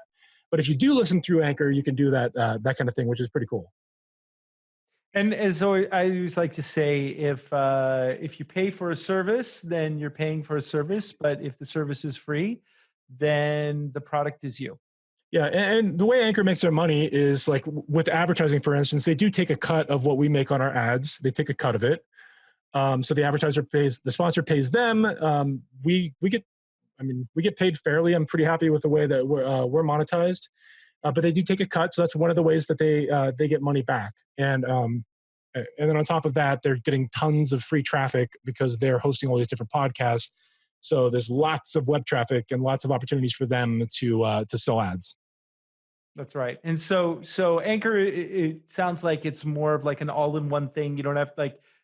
But if you do listen through Anchor, you can do that kind of thing, which is pretty cool. And as I always like to say, if you pay for a service, then you're paying for a service. But if the service is free, then the product is you. Yeah, and the way Anchor makes their money is like with advertising, for instance, they do take a cut of what we make on our ads. They take a cut of it. So the sponsor pays them. We get paid fairly. I'm pretty happy with the way that we're monetized. But they do take a cut, so that's one of the ways that they get money back. And then on top of that, they're getting tons of free traffic because they're hosting all these different podcasts. So there's lots of web traffic and lots of opportunities for them to sell ads. That's right. And so Anchor, it sounds like it's more of like an all-in-one thing. You don't have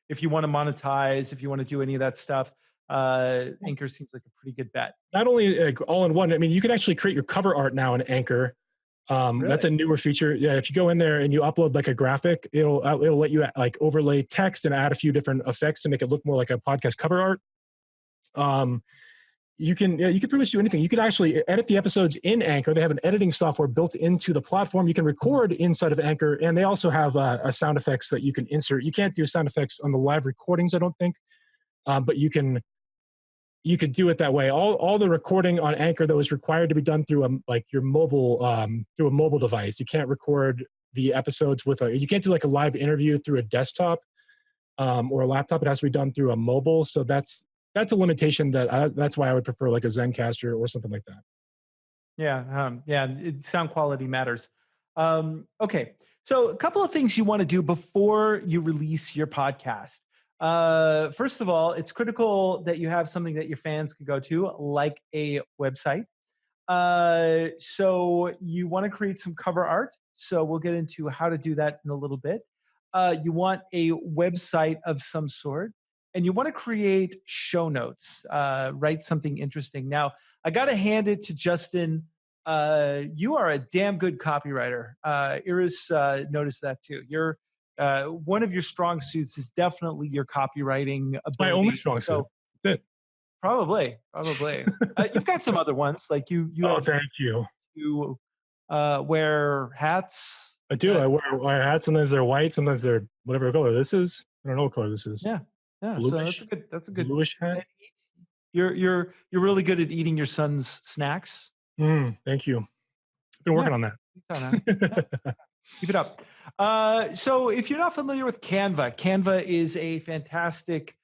if you want to monetize, if you want to do any of that stuff, Anchor seems like a pretty good bet. Not only like all in one, I mean, you can actually create your cover art now in Anchor. Really? That's a newer feature. Yeah, if you go in there and you upload like a graphic, it'll let you like overlay text and add a few different effects to make it look more like a podcast cover art. You can pretty much do anything. You can actually edit the episodes in Anchor. They have an editing software built into the platform. You can record inside of Anchor, and they also have a sound effects that you can insert. You can't do sound effects on the live recordings, I don't think, but you could do it that way. All the recording on Anchor though is required to be done through your mobile through a mobile device. You can't record the episodes you can't do like a live interview through a desktop or a laptop. It has to be done through a mobile. So that's a limitation that's why I would prefer like a Zencaster or something like that. Yeah. Sound quality matters. Okay. So a couple of things you want to do before you release your podcast. First of all, it's critical that you have something that your fans can go to, like a website. So you want to create some cover art. So we'll get into how to do that in a little bit. You want a website of some sort, and you want to create show notes, write something interesting. Now, I got to hand it to Justin. You are a damn good copywriter. Iris noticed that too. You're one of your strong suits is definitely your copywriting ability. My only strong suit. That's it. Probably. You've got some other ones, like you. Oh, thank you. You wear hats. I do. I wear hats. Sometimes they're white. Sometimes they're whatever color this is. I don't know what color this is. Yeah. Bluish, So that's a good bluish hat. You're really good at eating your son's snacks. Thank you. I've been working on that. Keep it up. So if you're not familiar with Canva is a fantastic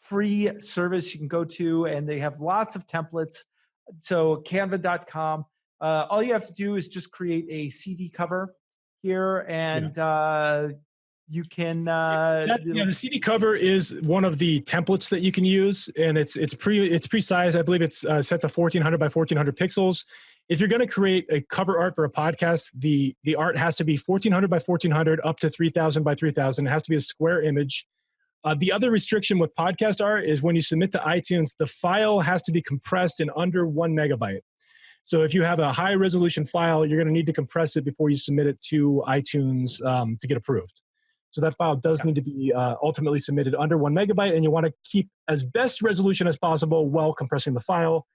free service you can go to, and they have lots of templates. So canva.com. All you have to do is just create a CD cover here, and you can. The CD cover is one of the templates that you can use, and it's pre-sized. I believe it's set to 1400 by 1400 pixels. If you're going to create a cover art for a podcast, the art has to be 1400 by 1400 up to 3000 by 3000. It has to be a square image. The other restriction with podcast art is when you submit to iTunes, the file has to be compressed in under 1 megabyte. So if you have a high resolution file, you're going to need to compress it before you submit it to iTunes to get approved. So that file does need to be ultimately submitted under 1 megabyte, and you want to keep as best resolution as possible while compressing the file.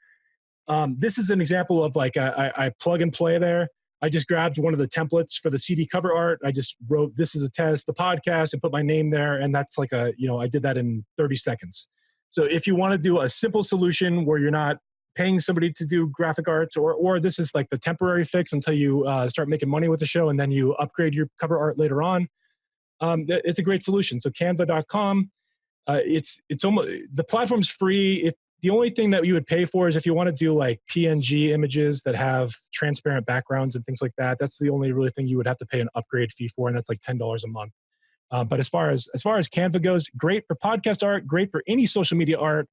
This is an example of like I plug and play there. I just grabbed one of the templates for the CD cover art. I just wrote, "This is a test," the podcast, and put my name there. And that's like I did that in 30 seconds. So if you want to do a simple solution where you're not paying somebody to do graphic arts, or this is like the temporary fix until you start making money with the show, and then you upgrade your cover art later on, it's a great solution. So canva.com, it's almost, the platform's free. The only thing that you would pay for is if you want to do like PNG images that have transparent backgrounds and things like that. That's the only really thing you would have to pay an upgrade fee for, and that's like $10 a month. But as far as Canva goes, great for podcast art, great for any social media art.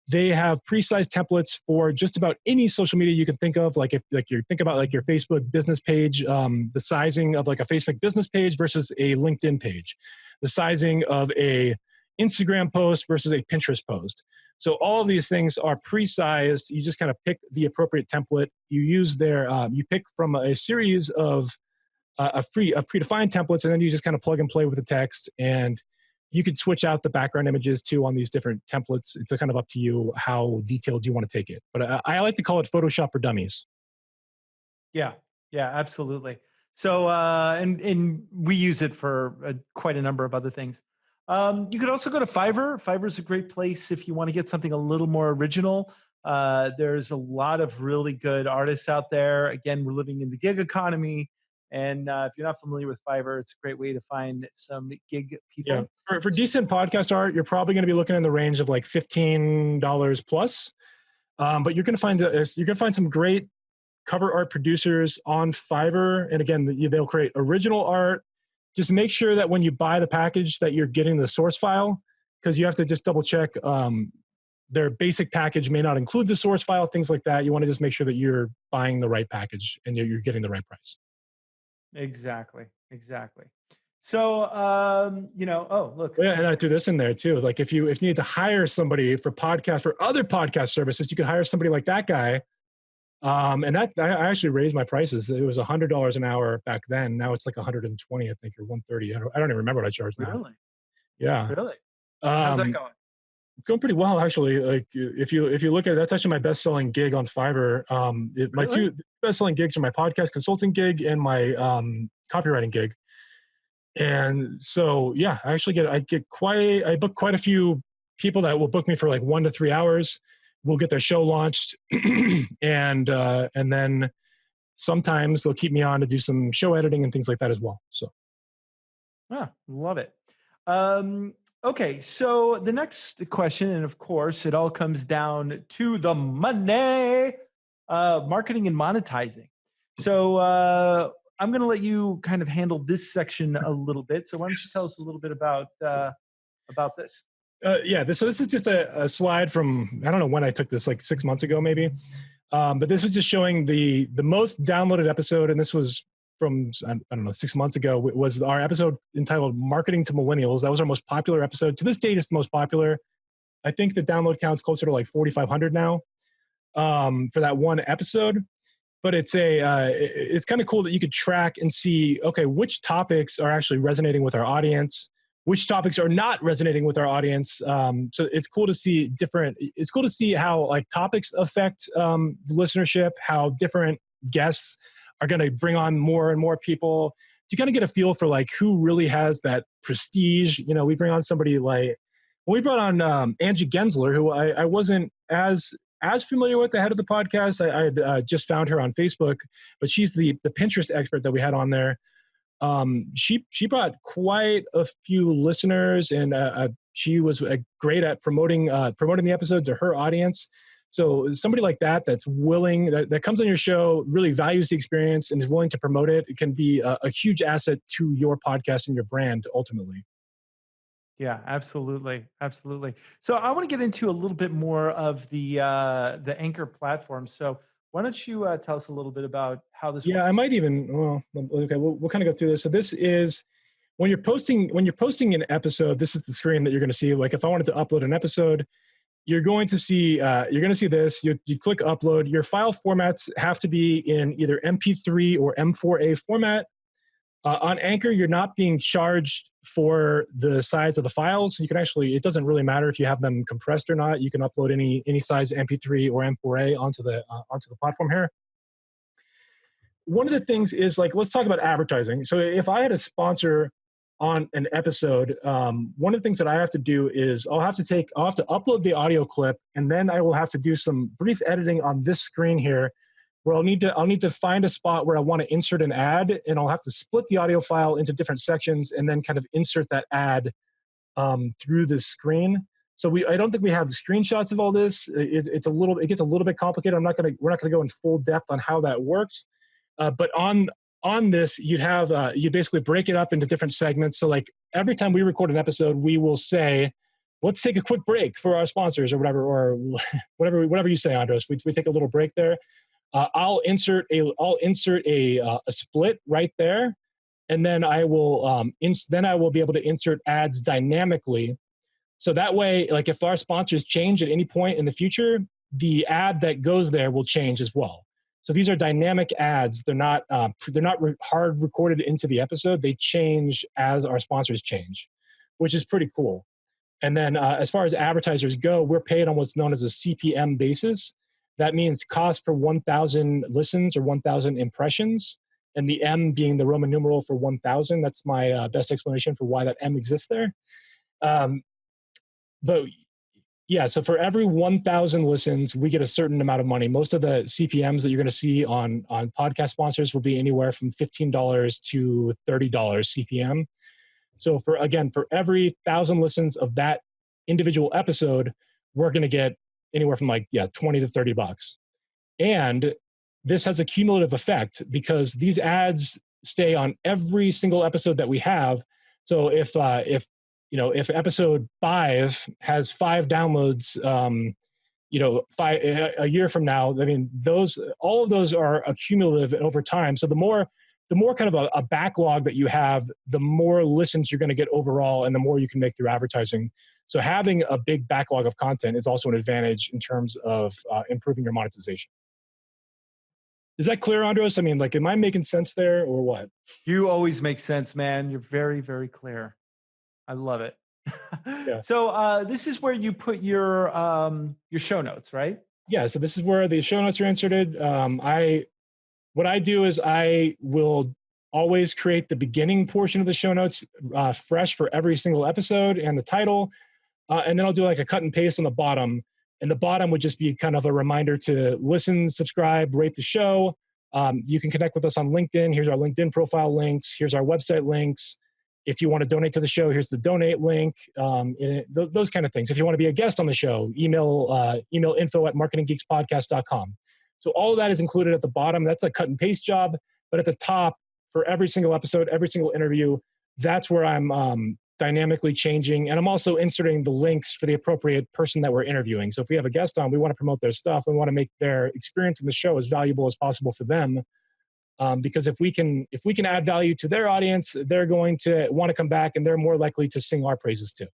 They have pre-sized templates for just about any social media you can think of. Like if you think about like your Facebook business page, the sizing of like a Facebook business page versus a LinkedIn page, the sizing of a Instagram post versus a Pinterest post. So all of these things are pre-sized. You just kind of pick the appropriate template. You use you pick from a series of predefined templates, and then you just kind of plug and play with the text. And you could switch out the background images too on these different templates. It's kind of up to you how detailed you want to take it. But I like to call it Photoshop for dummies. Yeah, absolutely. So, and we use it for quite a number of other things. You could also go to Fiverr. Fiverr is a great place if you want to get something a little more original. There's a lot of really good artists out there. Again, we're living in the gig economy. And if you're not familiar with Fiverr, it's a great way to find some gig people. Yeah. For decent podcast art, you're probably going to be looking in the range of like $15 plus. But you're going to find some great cover art producers on Fiverr. And again, they'll create original art. Just make sure that when you buy the package that you're getting the source file, because you have to just double check. Their basic package may not include the source file, things like that. You want to just make sure that you're buying the right package and you're getting the right price. Exactly. So, oh, look. Yeah, and I threw this in there too. Like if you need to hire somebody for other podcast services, you could hire somebody like that guy. And that I actually raised my prices. It was $100 an hour back then. Now it's like 120, I think, or 130. I don't even remember what I charged now. Really? Yeah. Really? How's that going? Going pretty well, actually. Like if you look at it, that's actually my best selling gig on Fiverr. My two best selling gigs are my podcast consulting gig and my copywriting gig. And so, yeah, I book quite a few people that will book me for like 1 to 3 hours. We'll get their show launched, and then sometimes they'll keep me on to do some show editing and things like that as well. So, love it. Okay, so the next question, and of course, it all comes down to the money, marketing and monetizing. So I'm going to let you kind of handle this section a little bit. So why don't you tell us a little bit about this? So this is just a slide from, I don't know when I took this, like 6 months ago, maybe. But this was just showing the most downloaded episode. And this was from, I don't know, 6 months ago. It was our episode entitled Marketing to Millennials. That was our most popular episode. To this date, it's the most popular. I think the download count's closer to like 4,500 now for that one episode. But it's kind of cool that you could track and see, okay, which topics are actually resonating with our audience, which topics are not resonating with our audience. So it's cool to see it's cool to see how like topics affect listenership, how different guests are going to bring on more and more people. You kind of get a feel for like who really has that prestige. You know, we bring on somebody like, we brought on Angie Gensler, who I wasn't as familiar with, the head of the podcast. I had just found her on Facebook, but she's the Pinterest expert that we had on there. She brought quite a few listeners, and she was great at promoting the episode to her audience. So somebody like that's willing, that comes on your show, really values the experience and is willing to promote it, it can be a huge asset to your podcast and your brand ultimately. Yeah, absolutely. Absolutely. So I want to get into a little bit more of the Anchor platform. So why don't you tell us a little bit about how this works? I might even, okay, we'll kind of go through this. So this is, when you're posting an episode, this is the screen that you're going to see. Like if I wanted to upload an episode, you're going to see this. You click upload. Your file formats have to be in either MP3 or M4A format. On Anchor, you're not being charged for the size of the files. You can actually, it doesn't really matter if you have them compressed or not. You can upload any size MP3 or M4A onto the platform here. One of the things is, like, let's talk about advertising. So if I had a sponsor on an episode, one of the things that I have to do is I'll have to upload the audio clip, and then I will have to do some brief editing on this screen here, where I'll need to find a spot where I want to insert an ad, and I'll have to split the audio file into different sections and then kind of insert that ad through this screen. So I don't think we have screenshots of all this. It gets a little bit complicated. We're not going to go in full depth on how that works. But on this, you'd basically break it up into different segments. So like every time we record an episode, we will say, let's take a quick break for our sponsors or whatever you say, Andros. We take a little break there. I'll insert a split right there, and then I will be able to insert ads dynamically. So that way, like if our sponsors change at any point in the future, the ad that goes there will change as well. So these are dynamic ads. They're not hard recorded into the episode. They change as our sponsors change, which is pretty cool. And then as far as advertisers go, we're paid on what's known as a CPM basis. That means cost per 1,000 listens or 1,000 impressions, and the M being the Roman numeral for 1,000. That's my best explanation for why that M exists there. But yeah, so for every 1,000 listens, we get a certain amount of money. Most of the CPMs that you're going to see on podcast sponsors will be anywhere from $15 to $30 CPM. So for every 1,000 listens of that individual episode, we're going to get anywhere from $20 to $30. And this has a cumulative effect because these ads stay on every single episode that we have. So if episode 5 has 5 downloads, a year from now, I mean, all of those are accumulative over time. So the more the more kind of a backlog that you have, the more listens you're going to get overall and the more you can make through advertising. So having a big backlog of content is also an advantage in terms of improving your monetization. Is that clear, Andros? I mean, like, am I making sense there or what? You always make sense, man. You're very, very clear. I love it. Yeah. So this is where you put your show notes, right? Yeah. So this is where the show notes are inserted. What I do is I will always create the beginning portion of the show notes fresh for every single episode and the title. And then I'll do like a cut and paste on the bottom. And the bottom would just be kind of a reminder to listen, subscribe, rate the show. You can connect with us on LinkedIn. Here's our LinkedIn profile links. Here's our website links. If you want to donate to the show, here's the donate link. Those kind of things. If you want to be a guest on the show, email info@marketinggeekspodcast.com. So all of that is included at the bottom. That's a cut and paste job. But at the top, for every single episode, every single interview, that's where I'm dynamically changing. And I'm also inserting the links for the appropriate person that we're interviewing. So if we have a guest on, we want to promote their stuff. We want to make their experience in the show as valuable as possible for them. Because if we can add value to their audience, they're going to want to come back and they're more likely to sing our praises too.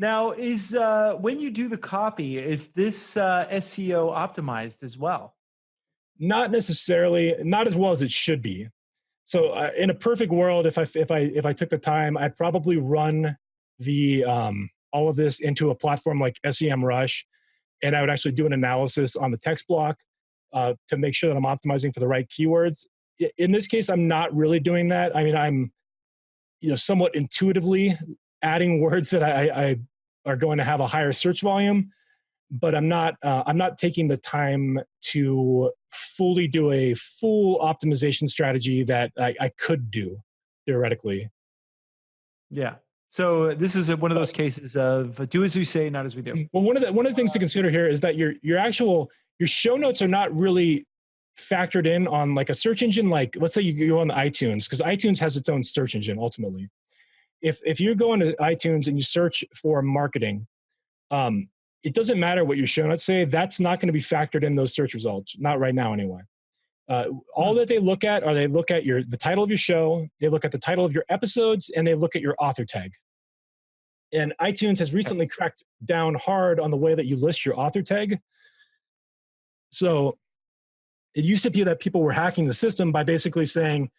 Now, is when you do the copy, is this SEO optimized as well? Not necessarily, not as well as it should be. So in a perfect world, if I took the time, I'd probably run the all of this into a platform like SEMrush, and I would actually do an analysis on the text block to make sure that I'm optimizing for the right keywords. In this case, I'm not really doing that. I mean, I'm somewhat intuitively adding words that I are going to have a higher search volume, but I'm not taking the time to fully do a full optimization strategy that I could do theoretically. Yeah. So this is one of those cases of do as we say, not as we do. Well, one of the things to consider here is that your show notes are not really factored in on like a search engine. Like, let's say you go on the iTunes, because iTunes has its own search engine ultimately. If you're going to iTunes and you search for marketing, it doesn't matter what your show notes say. That's not going to be factored in those search results. Not right now, anyway. All that they look at the title of your show, they look at the title of your episodes, and they look at your author tag. And iTunes has recently cracked down hard on the way that you list your author tag. So it used to be that people were hacking the system by basically saying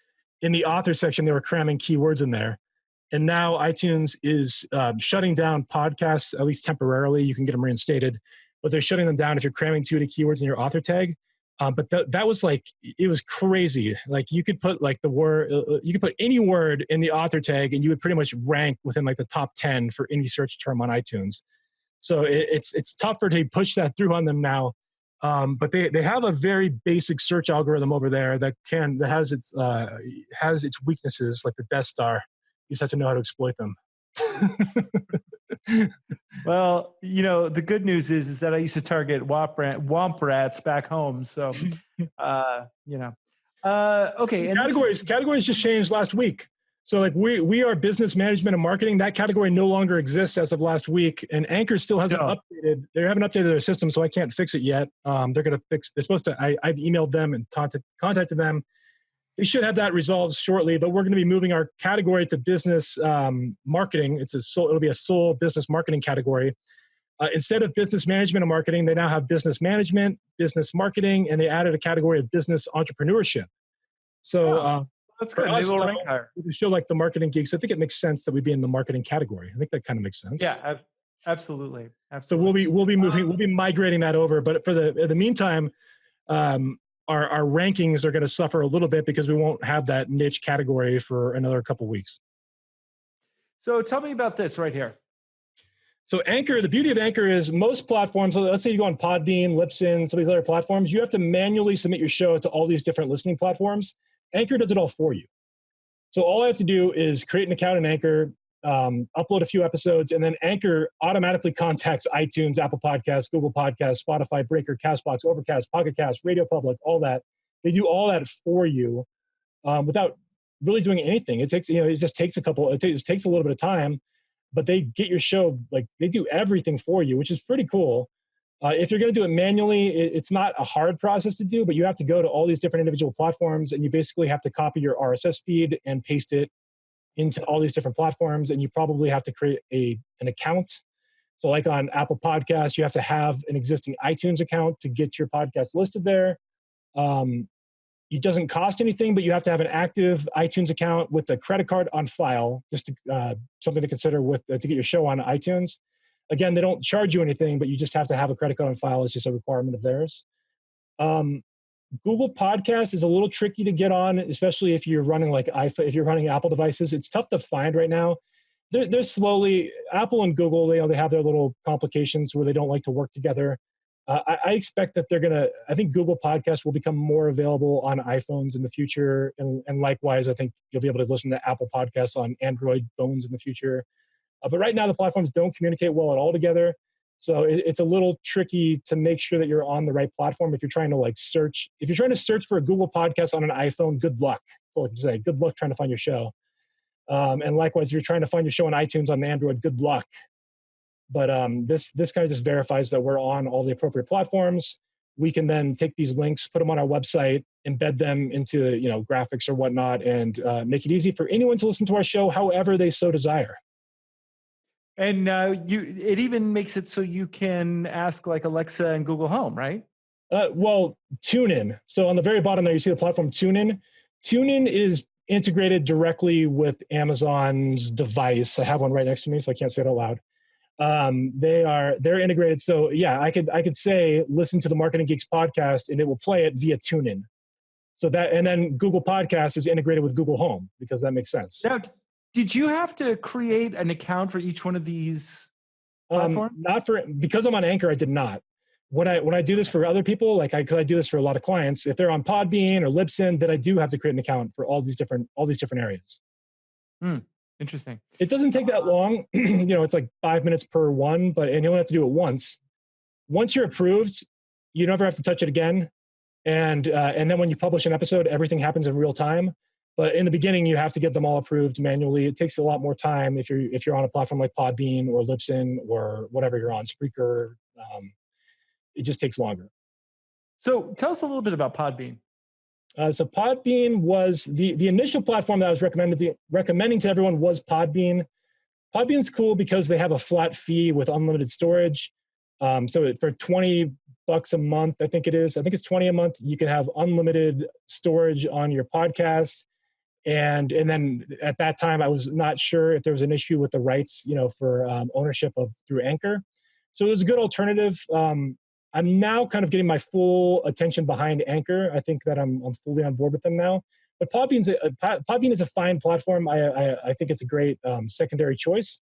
in the author section, they were cramming keywords in there. And now iTunes is shutting down podcasts, at least temporarily. You can get them reinstated, but they're shutting them down if you're cramming too many keywords in your author tag. But that was like, it was crazy. Like you could put like the word, you could put any word in the author tag and you would pretty much rank within like the top 10 for any search term on iTunes. So it's tougher to push that through on them now. But they have a very basic search algorithm over there that has its weaknesses, like the Death Star. You just have to know how to exploit them. Well, the good news is that I used to target womp rats back home. So, okay. And categories just changed last week. So like we are business management and marketing. That category no longer exists as of last week, and Anchor still hasn't updated. They haven't updated their system, so I can't fix it yet. They're going to fix. They're supposed to. I've emailed them and contacted them. They should have that resolved shortly, but we're going to be moving our category to business marketing. It'll be a sole business marketing category. Instead of business management and marketing, they now have business management, business marketing, and they added a category of business entrepreneurship. So that's good. Us, we show like the Marketing Geeks. I think it makes sense that we be in the marketing category. I think that kind of makes sense. Yeah, absolutely. So we'll be moving, we'll be migrating that over. But in the meantime, our rankings are going to suffer a little bit because we won't have that niche category for another couple of weeks. So tell me about this right here. So Anchor, the beauty of Anchor is most platforms, so let's say you go on Podbean, Libsyn, some of these other platforms, you have to manually submit your show to all these different listening platforms. Anchor does it all for you. So all I have to do is create an account in Anchor, upload a few episodes, and then Anchor automatically contacts iTunes, Apple Podcasts, Google Podcasts, Spotify, Breaker, CastBox, Overcast, Pocket Cast, Radio Public, all that. They do all that for you without really doing anything. It takes, it just takes it takes a little bit of time, but they get your show, like they do everything for you, which is pretty cool. If you're going to do it manually, it's not a hard process to do, but you have to go to all these different individual platforms, and you basically have to copy your RSS feed and paste it into all these different platforms. And you probably have to create an account. So like on Apple Podcasts, you have to have an existing iTunes account to get your podcast listed there. It doesn't cost anything, but you have to have an active iTunes account with a credit card on file, just to, something to consider with to get your show on iTunes. Again, they don't charge you anything, but you just have to have a credit card on file. It's just a requirement of theirs. Google Podcast is a little tricky to get on, especially if you're running like iPhone, if you're running Apple devices. It's tough to find right now. They're slowly, Apple and Google, they have their little complications where they don't like to work together. I expect that I think Google Podcasts will become more available on iPhones in the future. And likewise, I think you'll be able to listen to Apple Podcasts on Android phones in the future. But right now, the platforms don't communicate well at all together. So it's a little tricky to make sure that you're on the right platform. If you're trying to search for a Google Podcast on an iPhone, good luck. That's all I can say. Good luck trying to find your show. And likewise, if you're trying to find your show on iTunes on Android, good luck. But this kind of just verifies that we're on all the appropriate platforms. We can then take these links, put them on our website, embed them into graphics or whatnot, and make it easy for anyone to listen to our show however they so desire. And it even makes it so you can ask like Alexa and Google Home, right? Well, TuneIn. So on the very bottom there, you see the platform TuneIn. TuneIn is integrated directly with Amazon's device. I have one right next to me, so I can't say it out loud. They're integrated. So yeah, I could say, listen to the Marketing Geeks podcast, and it will play it via TuneIn. So that, and then Google Podcast is integrated with Google Home, because that makes sense. Now, did you have to create an account for each one of these platforms? Because I'm on Anchor, I did not. When I do this for other people, because I do this for a lot of clients, if they're on Podbean or Libsyn, then I do have to create an account for all these different areas. Interesting. It doesn't take that long. It's like 5 minutes per one, and you only have to do it once. Once you're approved, you never have to touch it again. And then when you publish an episode, everything happens in real time. But in the beginning, you have to get them all approved manually. It takes a lot more time if you're on a platform like Podbean or Libsyn or whatever you're on, Spreaker. It just takes longer. So tell us a little bit about Podbean. So Podbean was the initial platform that I was recommending to everyone was Podbean. Podbean's cool because they have a flat fee with unlimited storage. So for $20 a month, I think it's $20 a month, you can have unlimited storage on your podcast. And then at that time, I was not sure if there was an issue with the rights, for ownership through Anchor. So it was a good alternative. I'm now kind of getting my full attention behind Anchor. I think that I'm fully on board with them now. But Podbean is a fine platform. I think it's a great secondary choice.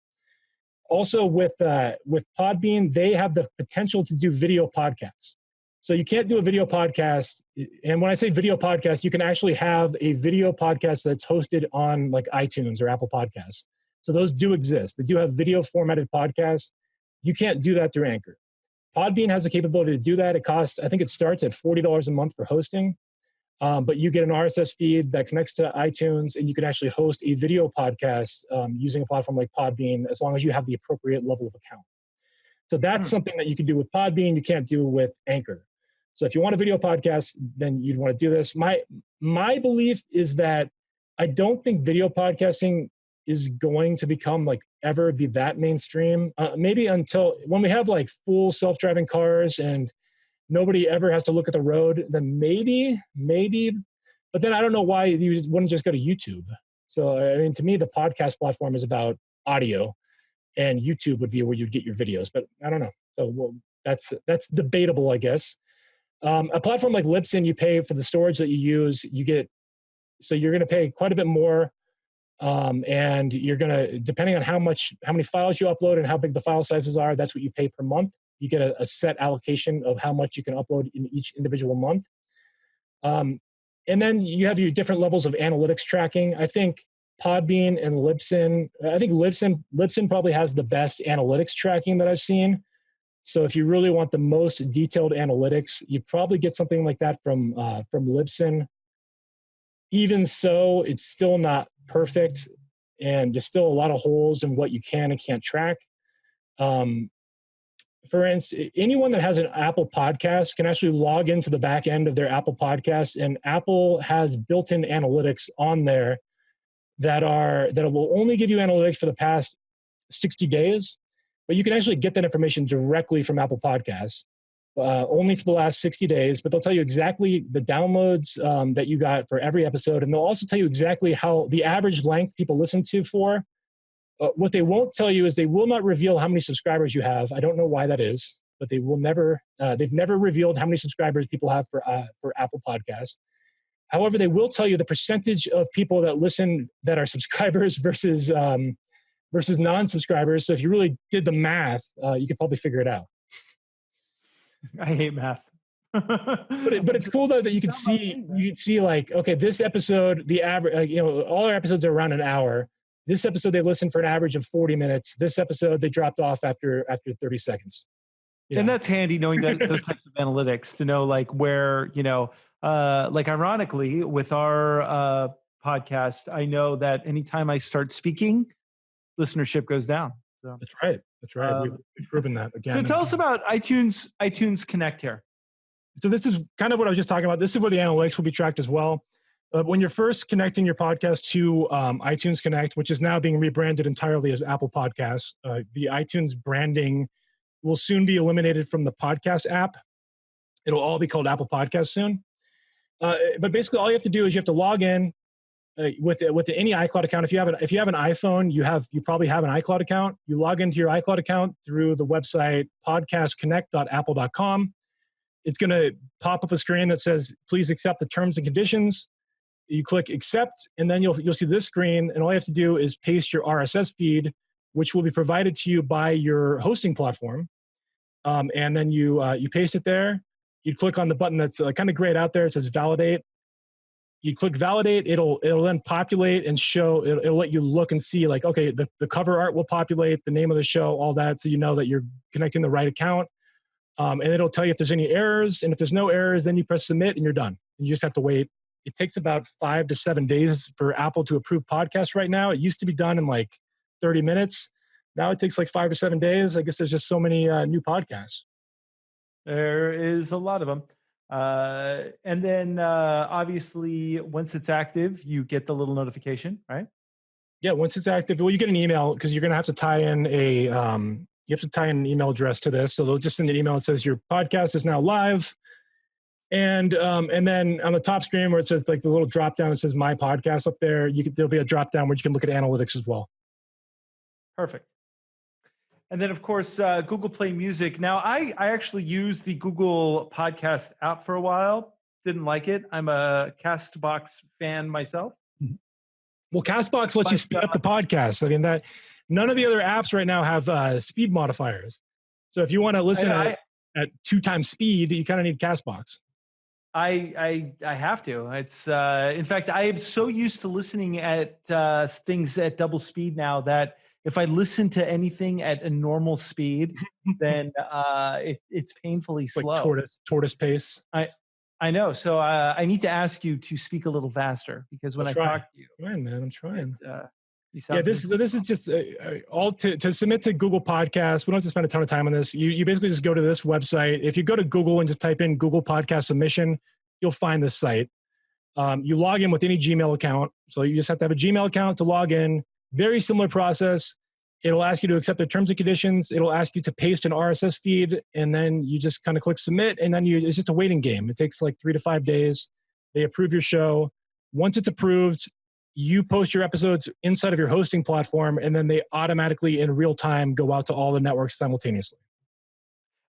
Also with Podbean, they have the potential to do video podcasts. So you can't do a video podcast. And when I say video podcast, you can actually have a video podcast that's hosted on like iTunes or Apple Podcasts. So those do exist. They do have video formatted podcasts. You can't do that through Anchor. Podbean has the capability to do that. I think it starts at $40 a month for hosting. But you get an RSS feed that connects to iTunes, and you can actually host a video podcast using a platform like Podbean, as long as you have the appropriate level of account. So that's something that you can do with Podbean, you can't do with Anchor. So if you want a video podcast, then you'd want to do this. My belief is that I don't think video podcasting is going to become ever be that mainstream. Maybe until when we have full self-driving cars and nobody ever has to look at the road, then maybe. But then I don't know why you wouldn't just go to YouTube. So I mean, to me, the podcast platform is about audio, and YouTube would be where you'd get your videos. But I don't know. So that's debatable, I guess. A platform like Libsyn, you pay for the storage that you use. So you're going to pay quite a bit more. And you're going to, depending on how many files you upload and how big the file sizes are, that's what you pay per month. You get a set allocation of how much you can upload in each individual month. And then you have your different levels of analytics tracking. I think Podbean and Libsyn, Libsyn probably has the best analytics tracking that I've seen. So if you really want the most detailed analytics, you probably get something like that from Libsyn. Even so, it's still not perfect, and there's still a lot of holes in what you can and can't track. for instance, anyone that has an Apple Podcast can actually log into the back end of their Apple Podcast, and Apple has built-in analytics on there that will only give you analytics for the past 60 days, but you can actually get that information directly from Apple Podcasts, only for the last 60 days, but they'll tell you exactly the downloads that you got for every episode, and they'll also tell you exactly how the average length people listen to for. What they won't tell you is they will not reveal how many subscribers you have. I don't know why that is, but they've never revealed how many subscribers people have for Apple Podcasts. However, they will tell you the percentage of people that listen that are subscribers versus non-subscribers. So if you really did the math, you could probably figure it out. I hate math. but it's cool though that you can see like, okay, this episode, the average, all our episodes are around an hour. This episode, they listened for an average of 40 minutes. This episode, they dropped off after 30 seconds. And that's handy knowing that those types of analytics to know like where, like ironically with our podcast, I know that anytime I start speaking, listenership goes down. So That's right. We've proven that again. So tell us about iTunes Connect here. So this is kind of what I was just talking about. This is where the analytics will be tracked as well. When you're first connecting your podcast to iTunes Connect, which is now being rebranded entirely as Apple Podcasts, the iTunes branding will soon be eliminated from the podcast app. It'll all be called Apple Podcasts soon. But basically, all you have to do is you have to log in with any iCloud account. If you have an iPhone, you probably have an iCloud account. You log into your iCloud account through the website podcastconnect.apple.com. It's going to pop up a screen that says, "Please accept the terms and conditions." You click accept, and then you'll see this screen, and all you have to do is paste your RSS feed, which will be provided to you by your hosting platform. And then you paste it there. You click on the button that's kind of grayed out there. It says validate. You click validate. It'll then populate and show. It'll let you look and see like, okay, the cover art will populate, the name of the show, all that, so you know that you're connecting the right account. And it'll tell you if there's any errors, and if there's no errors, then you press submit, and you're done. You just have to wait. It takes about 5 to 7 days for Apple to approve podcasts right now. It used to be done in like 30 minutes. Now it takes like 5 to 7 days. I guess there's just so many new podcasts. There is a lot of them. And then obviously once it's active, you get the little notification, right? Yeah, once it's active, well, you get an email because you're going to have to tie in an email address to this. So they'll just send an email that says your podcast is now live. And then on the top screen where it says like the little drop down, it says my podcast up there. There'll be a drop down where you can look at analytics as well. Perfect. And then of course, Google Play Music. Now I actually used the Google Podcast app for a while. Didn't like it. I'm a Castbox fan myself. Well, Castbox lets you speed up the podcast. I mean that none of the other apps right now have speed modifiers. So if you want to listen at 2 times speed, you kind of need Castbox. I have to. It's in fact, I am so used to listening at things at double speed now that if I listen to anything at a normal speed, then it's painfully slow. Like tortoise pace. I know. So I need to ask you to speak a little faster because when I talk to you, I'm trying. This is just all to submit to Google Podcasts. We don't have to spend a ton of time on this. You basically just go to this website. If you go to Google and just type in Google Podcast Submission, you'll find this site. You log in with any Gmail account. So you just have to have a Gmail account to log in. Very similar process. It'll ask you to accept the terms and conditions. It'll ask you to paste an RSS feed, and then you just kind of click submit, and then it's just a waiting game. It takes like 3 to 5 days. They approve your show. Once it's approved, you post your episodes inside of your hosting platform, and then they automatically in real time go out to all the networks simultaneously.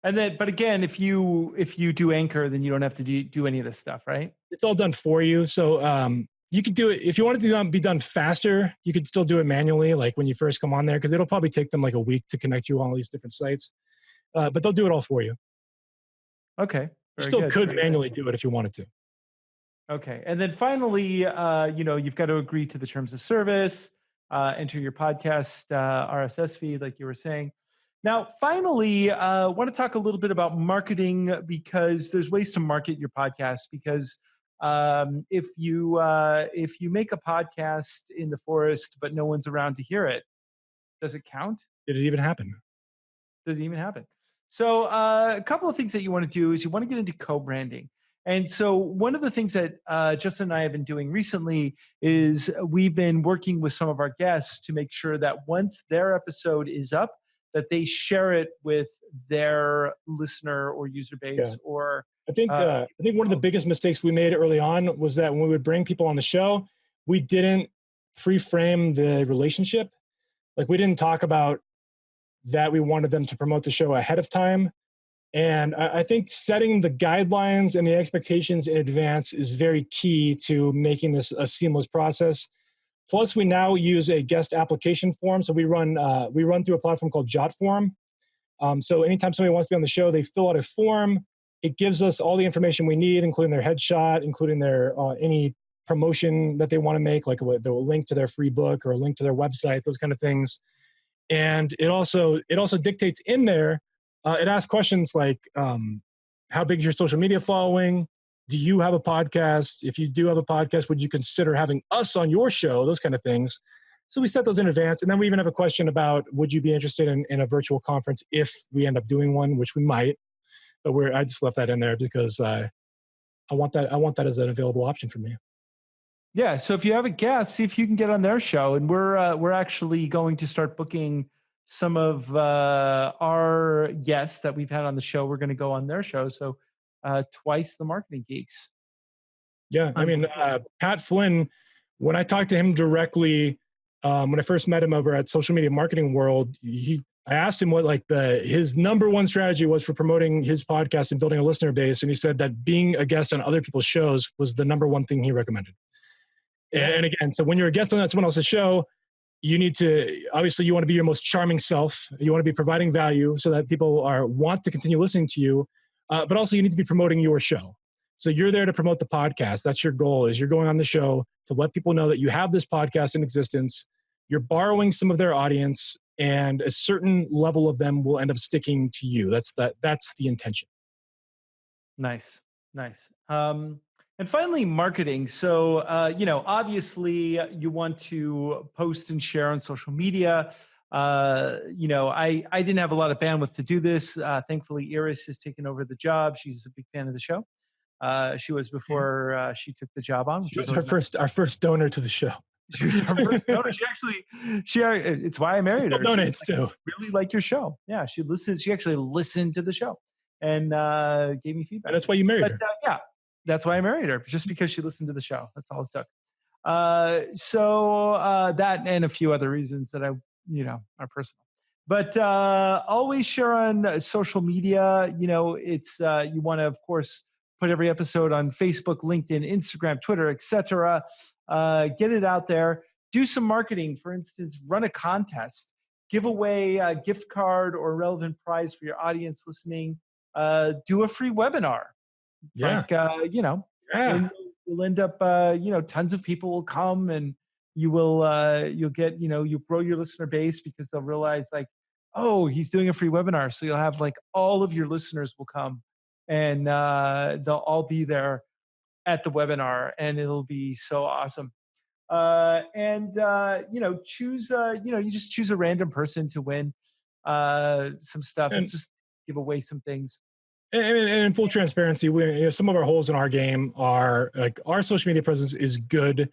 And then, but again, if you do Anchor, then you don't have to do any of this stuff, right? It's all done for you. So you could do it if you want it to be done faster. You could still do it manually, like when you first come on there, because it'll probably take them like a week to connect you on all these different sites. But they'll do it all for you. Okay. You still could manually do it if you wanted to. Okay. And then finally, you've got to agree to the terms of service, enter your podcast RSS feed, like you were saying. Now, finally, I want to talk a little bit about marketing because there's ways to market your podcast. Because if you make a podcast in the forest but no one's around to hear it, does it count? Did it even happen? Does it even happen? So a couple of things that you want to do is you want to get into co-branding. And so one of the things that Justin and I have been doing recently is we've been working with some of our guests to make sure that once their episode is up, that they share it with their listener or user base. Or I think one of the biggest mistakes we made early on was that when we would bring people on the show, we didn't pre-frame the relationship. Like, we didn't talk about that we wanted them to promote the show ahead of time. And I think setting the guidelines and the expectations in advance is very key to making this a seamless process. Plus, we now use a guest application form. So we run through a platform called JotForm. So anytime somebody wants to be on the show, they fill out a form. It gives us all the information we need, including their headshot, including their any promotion that they want to make, like the link to their free book or a link to their website, those kind of things. And it also dictates in there. It asks questions like, how big is your social media following? Do you have a podcast? If you do have a podcast, would you consider having us on your show? Those kind of things. So we set those in advance. And then we even have a question about, would you be interested in a virtual conference if we end up doing one, which we might. But I just left that in there because I want that as an available option for me. Yeah. So if you have a guest, see if you can get on their show. And we're actually going to start booking some of our guests that we've had on the show. We're going to go on their show. So twice the Marketing Geeks. Yeah. I mean, Pat Flynn, when I talked to him directly, when I first met him over at Social Media Marketing World, I asked him what his number one strategy was for promoting his podcast and building a listener base. And he said that being a guest on other people's shows was the number one thing he recommended. And again, so when you're a guest on someone else's show, you need to, obviously you want to be your most charming self. You want to be providing value so that people want to continue listening to you. But also you need to be promoting your show. So you're there to promote the podcast. That's your goal, is you're going on the show to let people know that you have this podcast in existence. You're borrowing some of their audience, and a certain level of them will end up sticking to you. That's the intention. Nice. And finally, marketing. So, obviously you want to post and share on social media. I didn't have a lot of bandwidth to do this. Thankfully, Iris has taken over the job. She's a big fan of the show. She was before she took the job on. She was our first donor to the show. She was our first donor. It's why I married her. Donates too. Really like your show. Yeah, she listened. She actually listened to the show and gave me feedback. And that's why you married her. Yeah, that's why I married her, just because she listened to the show. That's all it took. So that and a few other reasons that are personal. But always share on social media. It's you want to, of course, put every episode on Facebook, LinkedIn, Instagram, Twitter, etc. Get it out there. Do some marketing. For instance, run a contest. Give away a gift card or relevant prize for your audience listening. Do a free webinar. Yeah. You'll end up, tons of people will come, and you'll get, you grow your listener base because they'll realize oh, he's doing a free webinar. So you'll have all of your listeners will come, and they'll all be there at the webinar, and it'll be so awesome. Choose, you just choose a random person to win some stuff. And just give away some things. And in full transparency, some of our holes in our game are our social media presence is good,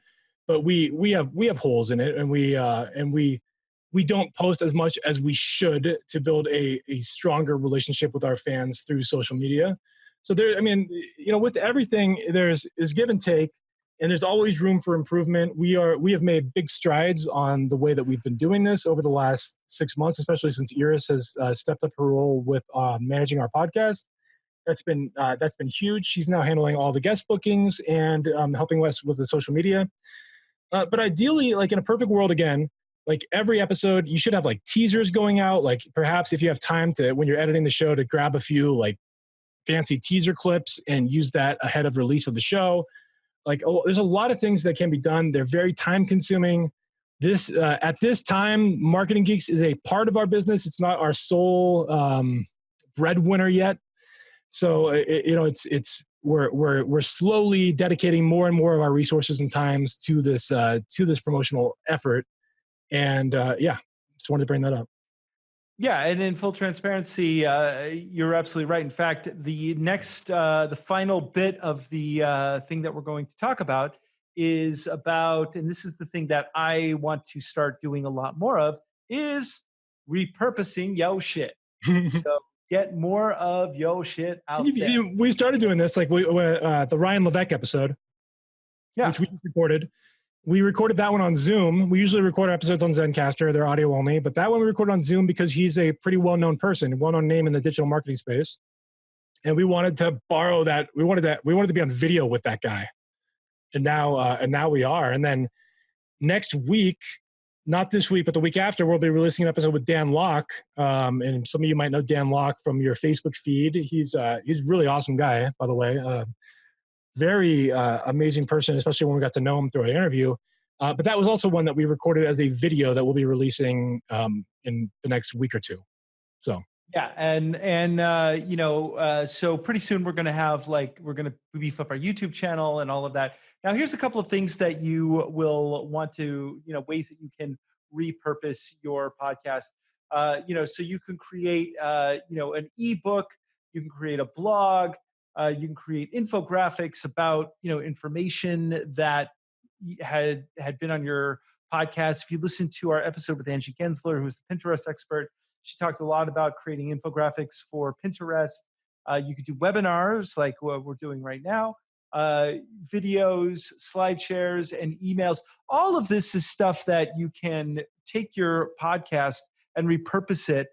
but we have holes in it, and we don't post as much as we should to build a stronger relationship with our fans through social media. So with everything, there's give and take, and there's always room for improvement. We have made big strides on the way that we've been doing this over the last 6 months, especially since Iris has stepped up her role with managing our podcast. That's been huge. She's now handling all the guest bookings and helping us with the social media. But ideally, in a perfect world, again, every episode, you should have teasers going out. Perhaps if you have time to, when you're editing the show, to grab a few fancy teaser clips and use that ahead of release of the show. There's a lot of things that can be done. They're very time consuming. At this time, Marketing Geeks is a part of our business. It's not our sole breadwinner yet. So we're slowly dedicating more and more of our resources and times to this promotional effort. And just wanted to bring that up. Yeah, and in full transparency, you're absolutely right. In fact, the final bit of the thing that we're going to talk about is about, and this is the thing that I want to start doing a lot more of, is repurposing yo shit. So get more of yo shit out there. We started doing this like the Ryan Levesque episode, which we recorded. We recorded that one on Zoom. We usually record our episodes on Zencaster. They're audio only, but that one we recorded on Zoom because he's a pretty well-known person, well-known name in the digital marketing space. And we wanted to borrow that. We wanted to be on video with that guy. And now we are. And then next week, not this week, but the week after, we'll be releasing an episode with Dan Locke. And some of you might know Dan Locke from your Facebook feed. He's a really awesome guy, by the way. Very amazing person, especially when we got to know him through an interview. But that was also one that we recorded as a video that we'll be releasing in the next week or two. So yeah, and so pretty soon we're going to beef up our YouTube channel and all of that. Now, here's a couple of things that you will want to, ways that you can repurpose your podcast. So you can create, an ebook, you can create a blog. You can create infographics about information that had been on your podcast. If you listen to our episode with Angie Gensler, who's the Pinterest expert, she talks a lot about creating infographics for Pinterest. You could do webinars like what we're doing right now, videos, slide shares, and emails. All of this is stuff that you can take your podcast and repurpose it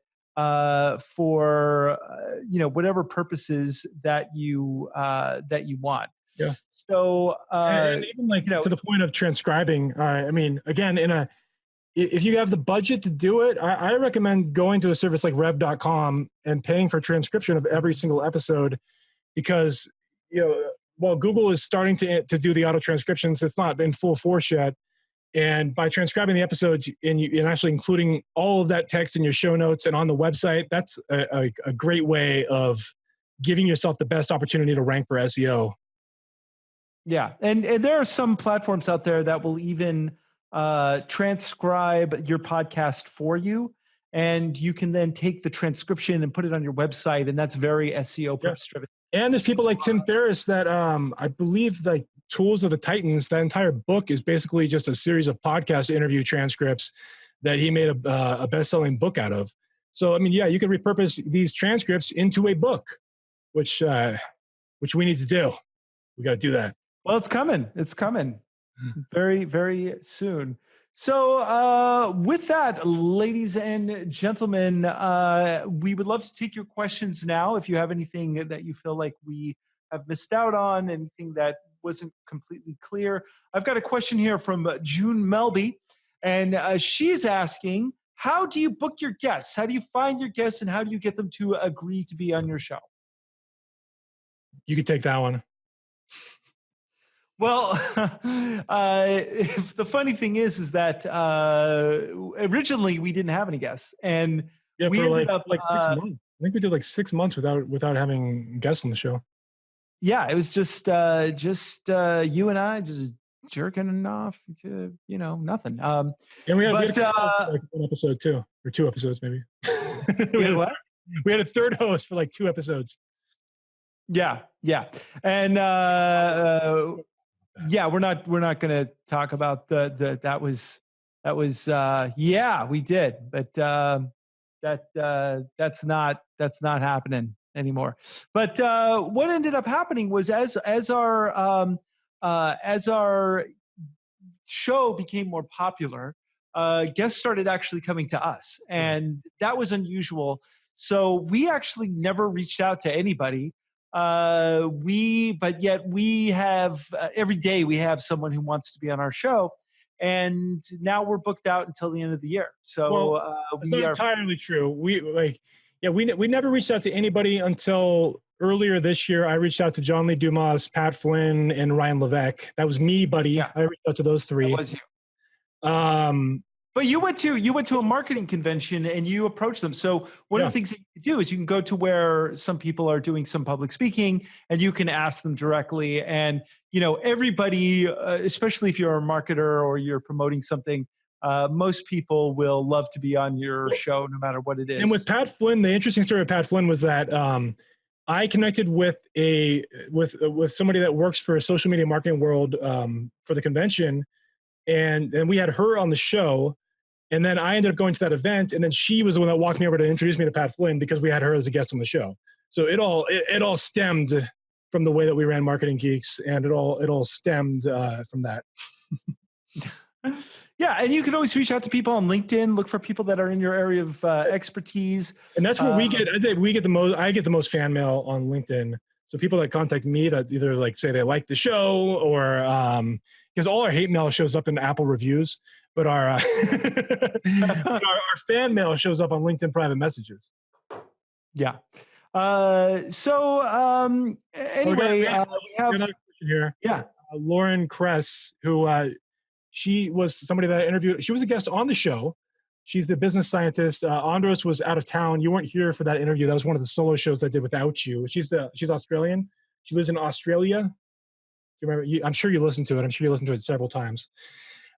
for whatever purposes that you want. Yeah. So and even to the point of transcribing. I mean, again, if you have the budget to do it, I recommend going to a service like Rev.com and paying for transcription of every single episode, because while Google is starting to do the auto transcriptions, it's not in full force yet. And by transcribing the episodes and actually including all of that text in your show notes and on the website, that's a great way of giving yourself the best opportunity to rank for SEO. Yeah. And there are some platforms out there that will even transcribe your podcast for you. And you can then take the transcription and put it on your website. And that's very SEO purpose driven. And there's people like Tim Ferriss that I believe like Tools of the Titans, that entire book is basically just a series of podcast interview transcripts that he made a best-selling book out of. So, I mean, yeah, you can repurpose these transcripts into a book, which we need to do. We got to do that. Well, it's coming. It's coming very, very soon. So with that, ladies and gentlemen, we would love to take your questions now. If you have anything that you feel like we have missed out on, anything that wasn't completely clear. I've got a question here from June Melby, and she's asking, how do you book your guests? How do you find your guests, and how do you get them to agree to be on your show? You could take that one. Well, the funny thing is that originally we didn't have any guests, and we ended up like 6 months. I think we did like 6 months without having guests on the show. Yeah, it was just you and I just jerking off to nothing. And we had like one episode too, or 2 episodes maybe. We had a third host for like 2 episodes. Yeah, and we're not going to talk about that was we did, but that's not happening anymore. But what ended up happening was as our show became more popular, guests started actually coming to us, and that was unusual. So we actually never reached out to anybody. But yet we have every day we have someone who wants to be on our show, and now we're booked out until the end of the year. So it's not entirely true. We never reached out to anybody until earlier this year. I reached out to John Lee Dumas, Pat Flynn, and Ryan Levesque. That was me, buddy. Yeah. I reached out to those 3. That was you. But you went to a marketing convention and you approached them. So one of the things that you can do is you can go to where some people are doing some public speaking, and you can ask them directly. And everybody, especially if you're a marketer or you're promoting something, most people will love to be on your show no matter what it is. And with Pat Flynn, the interesting story of Pat Flynn was that I connected with somebody that works for a social media marketing world for the convention, and we had her on the show. And then I ended up going to that event, and then she was the one that walked me over to introduce me to Pat Flynn because we had her as a guest on the show. So it all stemmed from the way that we ran Marketing Geeks, and it all stemmed from that. Yeah, and you can always reach out to people on LinkedIn. Look for people that are in your area of expertise, and that's where I get the most. I get the most fan mail on LinkedIn. So people that contact me, that's either like say they like the show, or because all our hate mail shows up in Apple reviews, but our fan mail shows up on LinkedIn private messages. Yeah. Anyway, we have another question here. Yeah, Lauren Kress, who she was somebody that I interviewed. She was a guest on the show. She's the business scientist. Andros was out of town. You weren't here for that interview. That was one of the solo shows I did without you. She's Australian. She lives in Australia. Do you remember? I'm sure you listened to it. I'm sure you listened to it several times.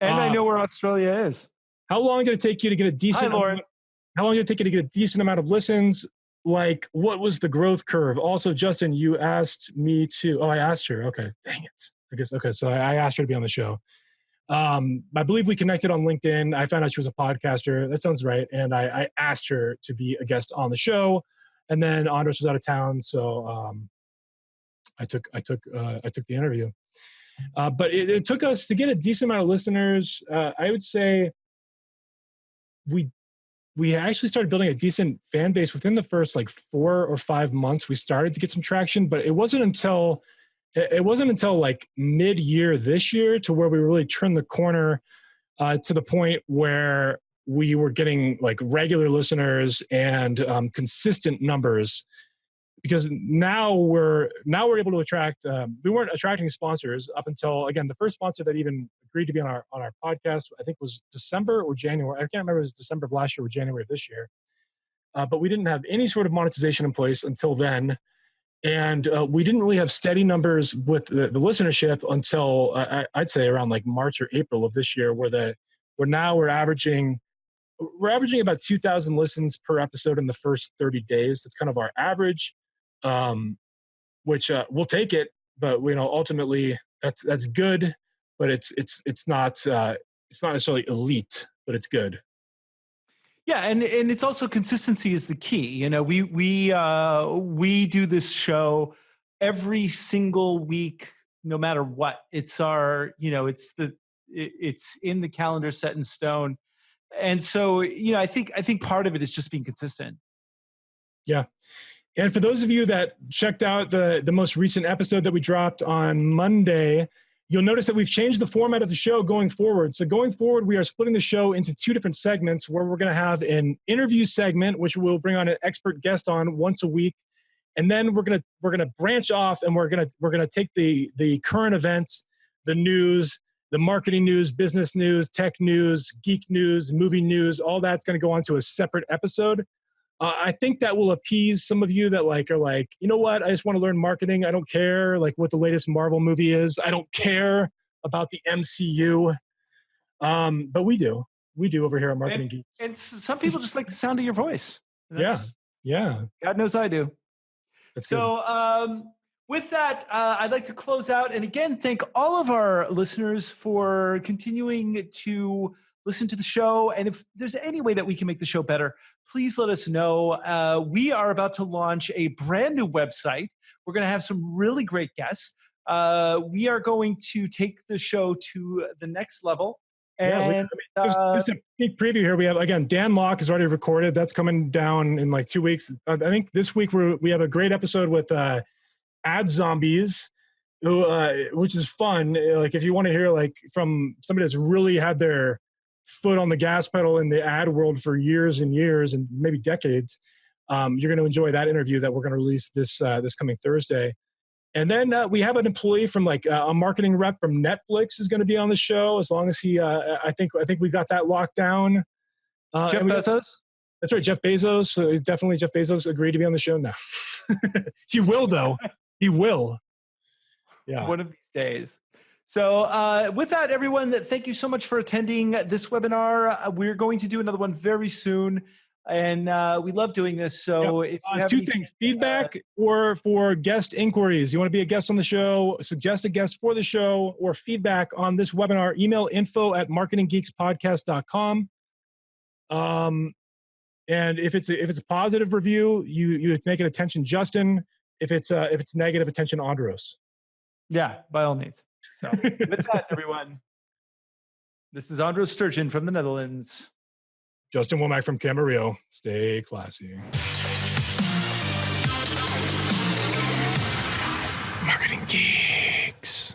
And I know where Australia is. How long did it take you to get a decent? Hi, Lauren. How long did it take you to get a decent amount of listens? Like, what was the growth curve? Also, Justin, you asked me to. Oh, I asked her. Okay, dang it. I guess okay. So I asked her to be on the show. I believe we connected on LinkedIn. I found out she was a podcaster. That sounds right. And I asked her to be a guest on the show. And then Andros was out of town, so I took the interview. But it took us to get a decent amount of listeners. I would say we actually started building a decent fan base within the first like 4 or 5 months. We started to get some traction, but it wasn't until like mid-year this year to where we really turned the corner to the point where we were getting like regular listeners and consistent numbers. Because now we're able to attract. We weren't attracting sponsors up until, again, the first sponsor that even agreed to be on our podcast, I think was December or January. I can't remember if it was December of last year or January of this year. But we didn't have any sort of monetization in place until then. And we didn't really have steady numbers with the listenership until I'd say around like March or April of this year, where we're averaging about 2,000 listens per episode in the first 30 days. That's kind of our average, which we'll take it, but ultimately that's good, but it's not necessarily elite, but it's good. Yeah, and it's also consistency is the key. We do this show every single week, no matter what. It's our, it's in the calendar, set in stone, and so I think part of it is just being consistent. Yeah, and for those of you that checked out the most recent episode that we dropped on Monday, you'll notice that we've changed the format of the show going forward. So going forward, we are splitting the show into 2 different segments where we're going to have an interview segment, which we'll bring on an expert guest on once a week. And then we're going to branch off, and we're going to take the current events, the news, the marketing news, business news, tech news, geek news, movie news, all that's going to go onto a separate episode. I think that will appease some of you that are like, you know what? I just want to learn marketing. I don't care like what the latest Marvel movie is. I don't care about the MCU. But we do over here at Marketing Geeks. And some people just like the sound of your voice. Yeah. God knows I do. That's so with that, I'd like to close out and again thank all of our listeners for continuing to listen to the show. And if there's any way that we can make the show better, please let us know. We are about to launch a brand new website. We're going to have some really great guests. We are going to take the show to the next level. And just a sneak preview here. We have, again, Dan Locke is already recorded. That's coming down in like 2 weeks. I think this week we have a great episode with Ad Zombies, which is fun. Like if you want to hear like from somebody that's really had their foot on the gas pedal in the ad world for years and years and maybe decades, you're going to enjoy that interview that we're going to release this coming Thursday. And then we have an employee from like a marketing rep from Netflix is going to be on the show. As long as he, I think we got that locked down. Jeff Bezos. That's right, Jeff Bezos. So definitely Jeff Bezos agreed to be on the show now. He will though. He will. Yeah. One of these days. So with that, everyone, thank you so much for attending this webinar. We're going to do another one very soon, and we love doing this. So if you have two things, feedback or for guest inquiries, you want to be a guest on the show, suggest a guest for the show, or feedback on this webinar, email info@marketinggeekspodcast.com. And if it's a positive review, you make it attention Justin. If it's negative, attention Andros. Yeah, by all means. So with that, everyone, this is Andros Sturgeon from the Netherlands. Justin Womack from Camarillo. Stay classy. Marketing Geeks.